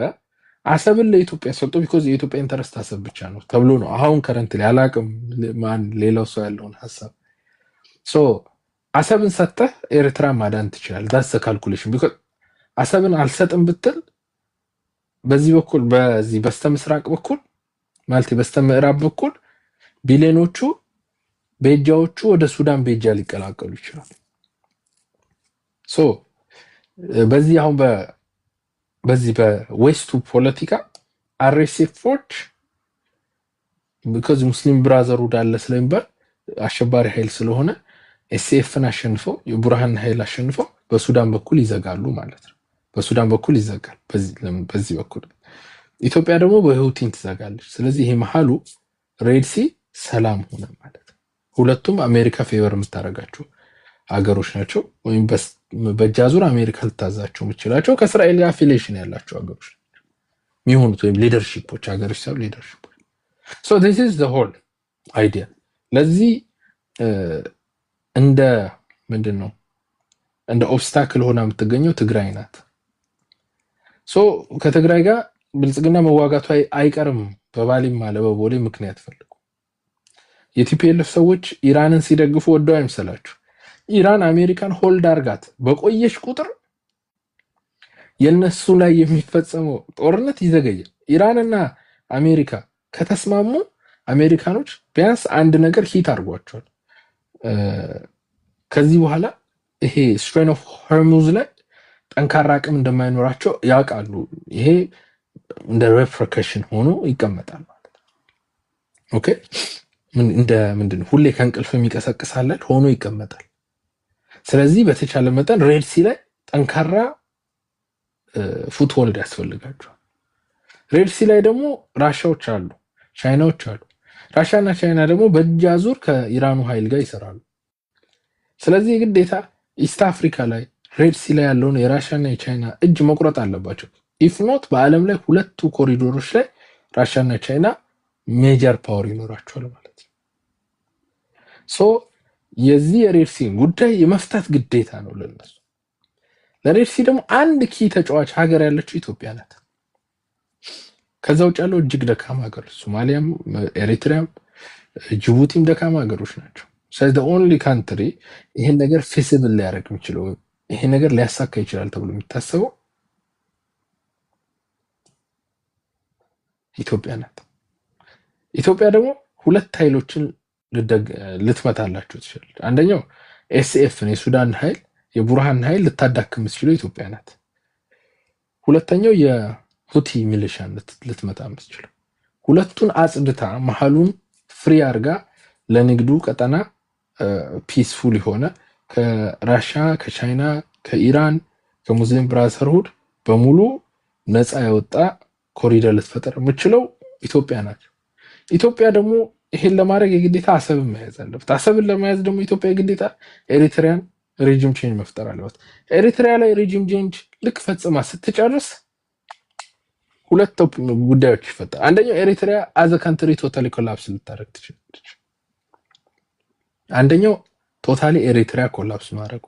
አሰብን ለኢትዮጵያ ሰጥቶ ቢኮዝ የኢትዮጵያ ኢንተረስት አሰብ ብቻ ነው ተብሎ ነው አሁን ከረንት ላይ አላቅም ማን ሌላው ሰው ያለውን ሐሳብ አሰብን ሰጥተህ ኤሪትራ ማዳን ትችላለህ። ዳስ ካልኩሌሽን ቢኮዝ አሰብን አልሰጥም ብትል በዚህ በኩል በዚህ በስተምስራቅ በኩል ማለት በስተምዕራብ በኩል ቢሌኖቹ ቤጃዎቹ ወደ ሱዳን ቤጃ ሊቀላቀሉ ይችላል። በዚህ አሁን በዚህ በዌስቱ ፖለቲካ አርኤስኤፎች ቢኮዝ ሙስሊም ብራዘርሁድ አለ ስለሚባል አሸባሪ ኃይል ስለሆነ ኤስኤፍን አሸንፈው የቡርሃን ኃይል አሸንፈው በሱዳን በኩል ይዘጋሉ ማለት ነው። በሱዳን በኩል ይዘጋል። በዚህ በኩል ኢትዮጵያ ደግሞ በሁቲን ትዘጋለች። ስለዚህ ይሄ መሐሉ ሬድሲ ሰላም ሆነ ማለት ነው። ሁለቱም አሜሪካ ፌቨር የምታደርጋቸው ሀገሮች ናቸው። ወይም በጃዙር አሜሪካ ልታዛቸው የምችላቸው ከእስራኤል ጋር አፊሊዬሽን ያላቸው ሀገሮች ናቸው የሚሆኑት፣ ወይም ሊደርሺፖች ሀገሮች ሳይሆን ሊደርሺፖች። this is the whole idea። ለዚህ እንደ ምንድን ነው እንደ ኦብስታክል ሆና የምትገኘው ትግራይ ናት። ከትግራይ ጋር ብልጽግና መዋጋቱ አይቀርም። በባሊም አለ በቦሌ ምክንያት ፈልጉ። የቲፒኤልኤፍ ሰዎች ኢራንን ሲደግፉ ወደው አይምሰላችሁ። ኢራን አሜሪካን ሆልድ አርጋት በቆየሽ ቁጥር የነሱ ላይ የሚፈጸመው ጦርነት ይዘገያል። ኢራንና አሜሪካ ከተስማሙ አሜሪካኖች ቢያንስ አንድ ነገር ሂት አድርጓቸዋል። ከዚህ በኋላ ይሄ ስትሬን ኦፍ ሆርሙዝ ላይ ጠንካራ አቅም እንደማይኖራቸው ያውቃሉ። ይሄ እንደ ሬፕሪከሽን ሆኖ ይቀመጣል ማለት ነው። ኦኬ እንደ ምንድን ሁሌ ከእንቅልፍ የሚቀሰቅሳለን ሆኖ ይቀመጣል። ስለዚህ በተቻለ መጠን ሬድ ሲ ላይ ጠንካራ ፉትሆልድ ያስፈልጋቸዋል። ሬድ ሲ ላይ ደግሞ ራሻዎች አሉ፣ ቻይናዎች አሉ። ራሻና ቻይና ደግሞ በእጅ አዙር ከኢራኑ ኃይል ጋር ይሰራሉ። ስለዚህ ግዴታ ኢስት አፍሪካ ላይ ሬድ ሲ ላይ ያለውን የራሻና የቻይና እጅ መቁረጥ አለባቸው። ኢፍ ኖት በዓለም ላይ ሁለቱ ኮሪዶሮች ላይ ራሻና ቻይና ሜጀር ፓወር ይኖራቸዋል ማለት ነው። የዚህ የሬድ ሲ ጉዳይ የመፍታት ግዴታ ነው ለነሱ። ለሬድ ሲ ደግሞ አንድ ኪ ተጫዋች ሀገር ያለችው ኢትዮጵያ ናት። ከዛ ውጭ ያለው እጅግ ደካማ ሀገር ሶማሊያም፣ ኤሪትሪያም፣ ጅቡቲም ደካማ ሀገሮች ናቸው። ስለዚህ the only country ይሄን ነገር ፊዚብል ሊያደርግ የሚችለው ይሄን ነገር ሊያሳካ ይችላል ተብሎ የሚታሰበው ኢትዮጵያ ናት። ኢትዮጵያ ደግሞ ሁለት ኃይሎችን ልትመታላችሁ ትችላለች። አንደኛው ኤስኤፍን የሱዳን ኃይል የቡርሃን ኃይል ልታዳክም ትችለው ኢትዮጵያ ናት። ሁለተኛው የሁቲ ሚሊሻን ልትመታ ትችለው። ሁለቱን አጽድታ መሐሉን ፍሪ አርጋ ለንግዱ ቀጠና ፒስፉል የሆነ ከራሻ ከቻይና ከኢራን ከሙስሊም ብራዘርሁድ በሙሉ ነፃ የወጣ ኮሪደር ልትፈጠር የምችለው ኢትዮጵያ ናት። ኢትዮጵያ ደግሞ ይሄን ለማድረግ የግዴታ አሰብን መያዝ አለበት። አሰብን ለመያዝ ደግሞ ኢትዮጵያ የግዴታ ኤሪትሪያን ሬጂም ቼንጅ መፍጠር አለበት። ኤሪትሪያ ላይ ሬጂም ቼንጅ ልክ ፈጽማ ስትጨርስ ሁለት ጉዳዮች ይፈጠራል። አንደኛው ኤሪትሪያ አዘ ካንትሪ ቶታሊ ኮላፕስ ልታደርግ ትችላለች። አንደኛው ቶታሊ ኤሪትሪያ ኮላፕስ ማድረጉ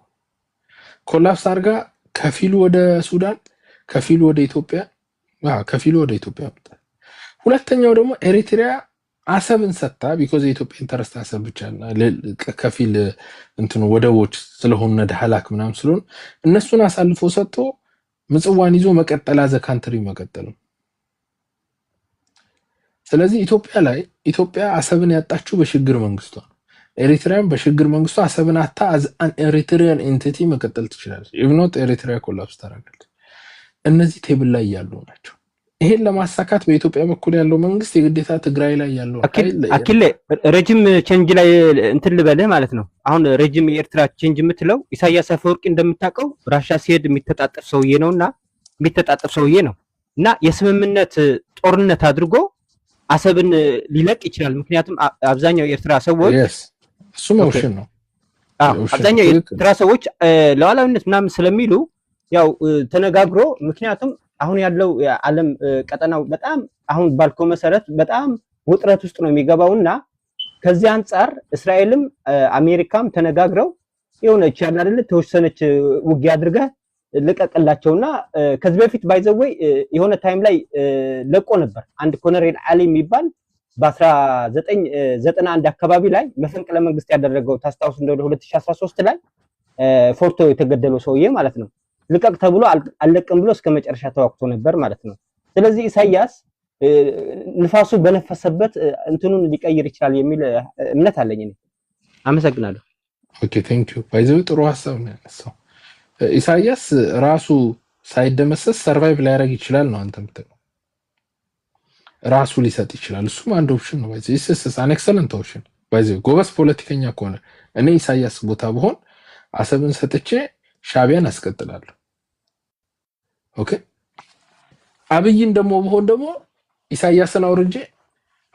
ኮላፕስ አድርጋ ከፊሉ ወደ ሱዳን ከፊሉ ወደ ኢትዮጵያ መጣ። ሁለተኛው ደግሞ ኤሪትሪያ አሰብን ሰጥታ ቢኮዝ የኢትዮጵያ ኢንተረስት አሰብ ብቻ ከፊል እንትኑ ወደቦች ስለሆኑ ዳህላክ ምናምን ስለሆነ እነሱን አሳልፎ ሰጥቶ ምጽዋን ይዞ መቀጠል አዘ ካንትሪ መቀጠል ነው። ስለዚህ ኢትዮጵያ አሰብን ያጣችው በሽግግር መንግስቷ ነው። ኤሪትሪያም በሽግግር መንግስቷ አሰብን አታ አዝ አን ኤሪትሪያን ኤንቲቲ መቀጠል ትችላለች። ኢቭ ኖት ኤሪትሪያ ኮላፕስ ታደርጋለች። እነዚህ ቴብል ላይ ያሉ ናቸው። ይሄን ለማሳካት በኢትዮጵያ በኩል ያለው መንግስት የግዴታ ትግራይ ላይ ያለው አኪሌ ሬጂም ቼንጅ ላይ እንትን ልበልህ ማለት ነው። አሁን ሬጂም የኤርትራ ቼንጅ የምትለው ኢሳያስ አፈወርቂ እንደምታውቀው ራሻ ሲሄድ የሚተጣጠፍ ሰውዬ ነው እና የስምምነት ጦርነት አድርጎ አሰብን ሊለቅ ይችላል። ምክንያቱም አብዛኛው የኤርትራ ሰዎች እሱ ሞሽን ነው። አብዛኛው የኤርትራ ሰዎች ለዋላዊነት ምናምን ስለሚሉ ያው ተነጋግሮ ምክንያቱም አሁን ያለው የዓለም ቀጠናው በጣም አሁን ባልከው መሰረት በጣም ውጥረት ውስጥ ነው የሚገባውና ከዚህ አንፃር እስራኤልም አሜሪካም ተነጋግረው የሆነች ያለ አይደል ተወሰነች ውጊያ አድርገህ ልቀቅላቸውና ከዚህ በፊት ባይዘወይ የሆነ ታይም ላይ ለቆ ነበር አንድ ኮሎኔል አሊ የሚባል በ1991 አካባቢ ላይ መፈንቅለ መንግስት ያደረገው ታስታውስ እንደሆነ 2013 ላይ ፎርቶ የተገደለው ሰውዬ ማለት ነው። ልቀቅ ተብሎ አልለቅም ብሎ እስከ መጨረሻ ተዋክቶ ነበር ማለት ነው። ስለዚህ ኢሳያስ ንፋሱ በነፈሰበት እንትኑን ሊቀይር ይችላል የሚል እምነት አለኝ እኔ። አመሰግናለሁ። ኦኬ ቴንክ ዩ ባይዘው ጥሩ ሐሳብ ነው ያነሳው። ኢሳያስ ራሱ ሳይደመሰስ ሰርቫይቭ ሊያደርግ ይችላል ነው አንተ የምትለው። ራሱ ሊሰጥ ይችላል። እሱም አንድ ኦፕሽን ነው። ባይዘው ኢሳያስ አን ኤክሰለንት ኦፕሽን። ባይዘው ጎበዝ ፖለቲከኛ ከሆነ እኔ ኢሳያስ ቦታ ብሆን አሰብን ሰጥቼ ሻቢያን አስቀጥላለሁ። ኦኬ አብይን ደግሞ ብሆን ደግሞ ኢሳያስን አውርጄ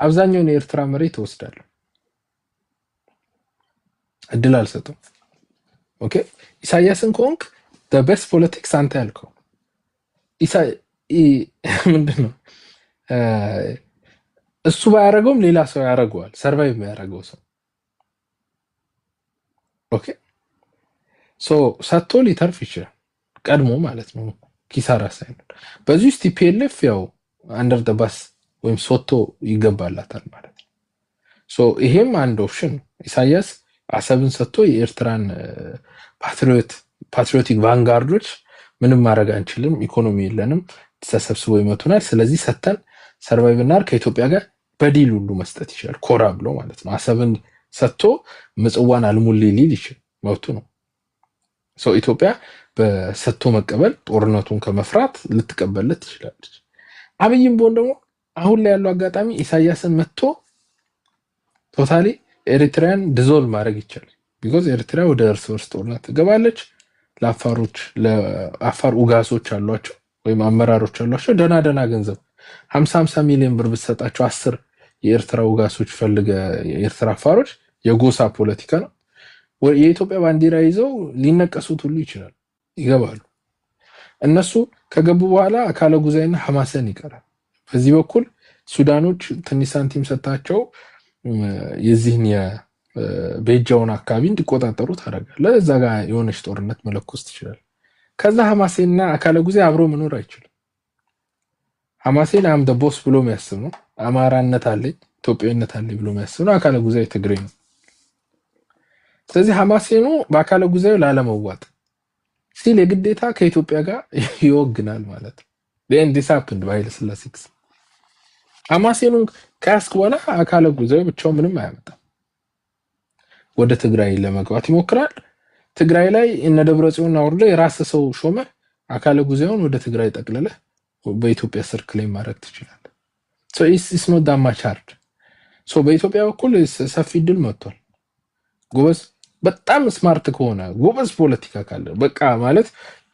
አብዛኛውን የኤርትራ መሬት እወስዳለሁ። እድል አልሰጠም። ኦኬ ኢሳያስን ከሆንክ the best politics አንተ ያልከው ምንድነው? እሱ ባያረገውም ሌላ ሰው ያረጋዋል። ሰርቫይቭ ያረጋው ሰው ኦኬ ሶ ሰጥቶ ሊተርፍ ይችላል ቀድሞ ማለት ነው። ኪሳራ ሳይሆን በዚህ ውስጥ ቲፒኤልኤፍ ያው አንደር ደ ባስ ወይም ሶቶ ይገባላታል ማለት ነው። ሶ ይሄም አንድ ኦፕሽን ነው። ኢሳያስ አሰብን ሰጥቶ የኤርትራን ፓትሪዮቲክ ቫንጋርዶች ምንም ማድረግ አንችልም፣ ኢኮኖሚ የለንም፣ ተሰብስበው ይመቱናል፣ ስለዚህ ሰተን ሰርቫይቭ እናድርግ ከኢትዮጵያ ጋር በዲል ሁሉ መስጠት ይችላል። ኮራ ብሎ ማለት ነው። አሰብን ሰጥቶ ምጽዋን አልሙሊ ሊል ይችላል፣ መብቱ ነው። ሰው ኢትዮጵያ በሰጥቶ መቀበል ጦርነቱን ከመፍራት ልትቀበልለት ትችላለች። አብይም ቢሆን ደግሞ አሁን ላይ ያለው አጋጣሚ ኢሳያስን መጥቶ ቶታሊ ኤሪትሪያን ዲዞልቭ ማድረግ ይቻላል። ቢኮዝ ኤሪትሪያ ወደ እርስ በርስ ጦርነት ትገባለች። ለአፋር ኡጋሶች አሏቸው ወይም አመራሮች አሏቸው ደና ገንዘብ 50 ሚሊዮን ብር ብትሰጣቸው 10 የኤርትራ ኡጋሶች ፈልገ የኤርትራ አፋሮች የጎሳ ፖለቲካ ነው። የኢትዮጵያ ባንዲራ ይዘው ሊነቀሱት ሁሉ ይችላል፣ ይገባሉ። እነሱ ከገቡ በኋላ አካለ ጉዛይና ሐማሰን ይቀራል። በዚህ በኩል ሱዳኖች ትንሽ ሳንቲም ሰጣቸው የዚህን የቤጃውን አካባቢ እንዲቆጣጠሩ ታደርጋለህ። እዛ ጋር የሆነች ጦርነት መለኮስ ትችላል። ከዛ ሐማሴንና አካለ ጉዛይ አብሮ መኖር አይችልም። ሐማሴን አም ቦስ ብሎ የሚያስብ ነው። አማራነት አለኝ ኢትዮጵያዊነት አለኝ ብሎ የሚያስብ ነው። አካለ ጉዛይ ትግሬ ነው። ስለዚህ ሐማሴኑ በአካለ ጉዛዩ ላለመዋጥ ሲል የግዴታ ከኢትዮጵያ ጋር ይወግናል ማለት ነው። then this happened በኃይለ ሥላሴ ጊዜ ሐማሴኑን ከያዝክ በኋላ አካለ ጉዛዩ ብቻው ምንም አያመጣም። ወደ ትግራይ ለመግባት ይሞክራል። ትግራይ ላይ እነ ደብረጽዮን አውርደ የራስ ሰው ሾመ አካለ ጉዛዩን ወደ ትግራይ ጠቅልለ በኢትዮጵያ ስር ክሌም ማድረግ ትችላለህ። so it's not that much hard. so በኢትዮጵያ በኩል ሰፊ ድል መጥቷል። ጎበዝ በጣም ስማርት ከሆነ ጎበዝ ፖለቲካ ካለ በቃ ማለት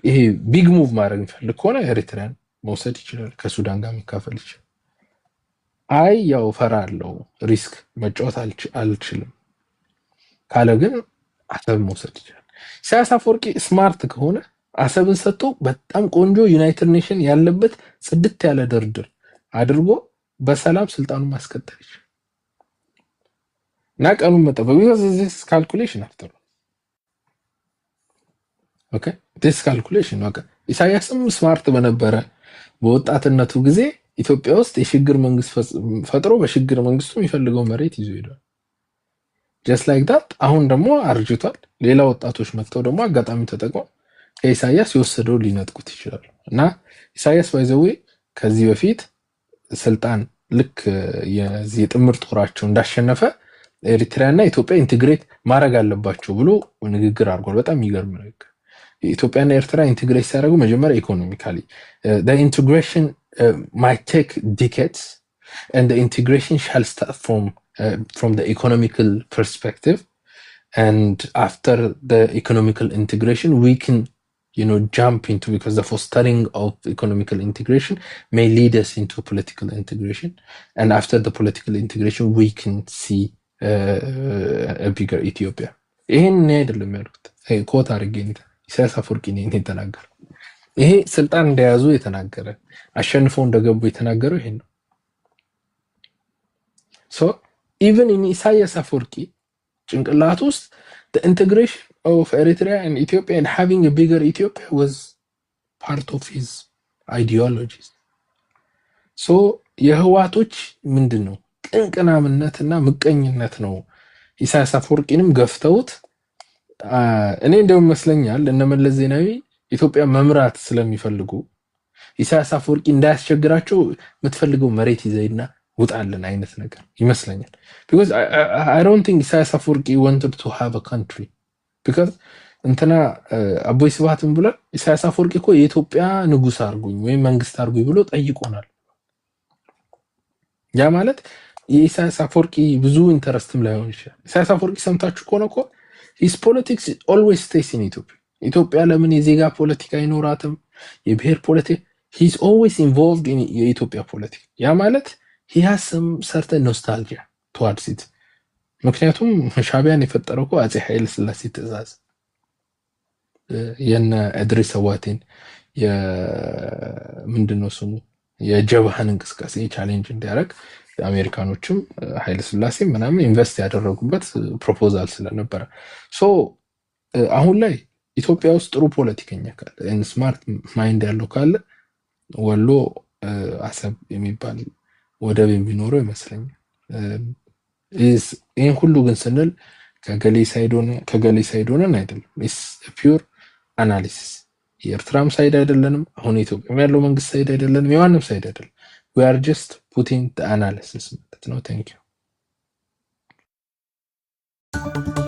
ይሄ ቢግ ሙቭ ማድረግ ይፈልግ ከሆነ ኤሪትሪያን መውሰድ ይችላል፣ ከሱዳን ጋር መካፈል ይችላል። አይ ያው ፈራለው ሪስክ መጫወት አልችልም ካለ ግን አሰብ መውሰድ ይችላል። ኢሳያስ አፈወርቂ ስማርት ከሆነ አሰብን ሰጥቶ በጣም ቆንጆ ዩናይትድ ኔሽን ያለበት ጽድት ያለ ድርድር አድርጎ በሰላም ስልጣኑን ማስቀጠል ይችላል እና ቀኑን መጠበቅ ዚስ ካልኩሌሽን አፍተር ኦኬ ዲስ ካልኩሌሽን ኦኬ። ኢሳያስም ስማርት በነበረ በወጣትነቱ ጊዜ ኢትዮጵያ ውስጥ የሽግግር መንግስት ፈጥሮ በሽግግር መንግስቱ የሚፈልገው መሬት ይዞ ሄዷል። ጀስት ላይክ ዳት አሁን ደግሞ አርጅቷል። ሌላ ወጣቶች መጥተው ደግሞ አጋጣሚ ተጠቅመው ከኢሳያስ የወሰደው ሊነጥቁት ይችላሉ እና ኢሳያስ ባይዘዌ ከዚህ በፊት ስልጣን ልክ የጥምር ጦራቸው እንዳሸነፈ ኤሪትሪያና ኢትዮጵያ ኢንቴግሬት ማድረግ አለባቸው ብሎ ንግግር አድርጓል። በጣም የሚገርም ንግግር። ኢትዮጵያና ኤርትራ ኢንቴግሬት ሲያደርጉ መጀመሪያ ኢኮኖሚካሊ ኢንቴግሬሽን might take decades and the integration shall start from the economical perspective, and after the economical integration we can jump into, because the fostering of economical integration may lead us into political integration, and after the political integration we can see a bigger Ethiopia. ይሄን አይደለም ያልኩት ኮት አድርጌ ኢሳያስ አፈወርቂ ነው የተናገረው። ይሄ ስልጣን እንደያዙ የተናገረ አሸንፈው እንደገቡ የተናገረው ይሄን ነው። ሶ ኢቭን ኢን ኢሳያስ አፈወርቂ ጭንቅላት ውስጥ the integration of Eritrea and Ethiopia and having a bigger Ethiopia was part of his ideologies. ሶ የህዋቶች ምንድነው ቅንቅናምነትና ምቀኝነት ነው ኢሳያስ አፈወርቂንም ገፍተውት እኔ እንደውም ይመስለኛል እነ መለስ ዜናዊ ኢትዮጵያ መምራት ስለሚፈልጉ ኢሳያስ አፈወርቂ እንዳያስቸግራቸው የምትፈልገው መሬት ይዘይና ውጣልን አይነት ነገር ይመስለኛል። because I don't think ኢሳያስ አፈወርቂ wanted to have a country, because እንትና አቦይ ስብሃትም ብሎ ኢሳያስ አፈወርቂ እኮ የኢትዮጵያ ንጉስ አርጉኝ ወይም መንግስት አርጉኝ ብሎ ጠይቆናል። ያ ማለት የኢሳያስ አፈወርቂ ብዙ ኢንተረስትም ላይሆን ይችላል። ኢሳያስ አፈወርቂ ሰምታችሁ ከሆነ እኮ his politics always stays in Ethiopia. ኢትዮጵያ ለምን የዜጋ ፖለቲካ አይኖራትም? የብሔር ፖለቲካ he's always involved in የኢትዮጵያ ፖለቲካ። ያ ማለት he has some certain nostalgia towards it. ምክንያቱም ሻቢያን የፈጠረው እኮ አፄ ኃይለ ሥላሴ ትእዛዝ የነ እድሪስ አዋቴን ምንድነው ስሙ የጀብሃን እንቅስቃሴ ቻሌንጅ እንዲያደርግ አሜሪካኖችም ኃይለ ሥላሴ ምናምን ኢንቨስት ያደረጉበት ፕሮፖዛል ስለነበረ ሶ አሁን ላይ ኢትዮጵያ ውስጥ ጥሩ ፖለቲከኛ ካለ ስማርት ማይንድ ያለው ካለ ወሎ አሰብ የሚባል ወደብ የሚኖረው ይመስለኛል። ይህን ሁሉ ግን ስንል ከገሌ ሳይድ ሆነን አይደለም። ኢስ ፒውር አናሊሲስ። የኤርትራም ሳይድ አይደለንም፣ አሁን ኢትዮጵያ ያለው መንግስት ሳይድ አይደለንም፣ የማንም ሳይድ አይደለም። we are just putting the analysis ማለት ነው። thank you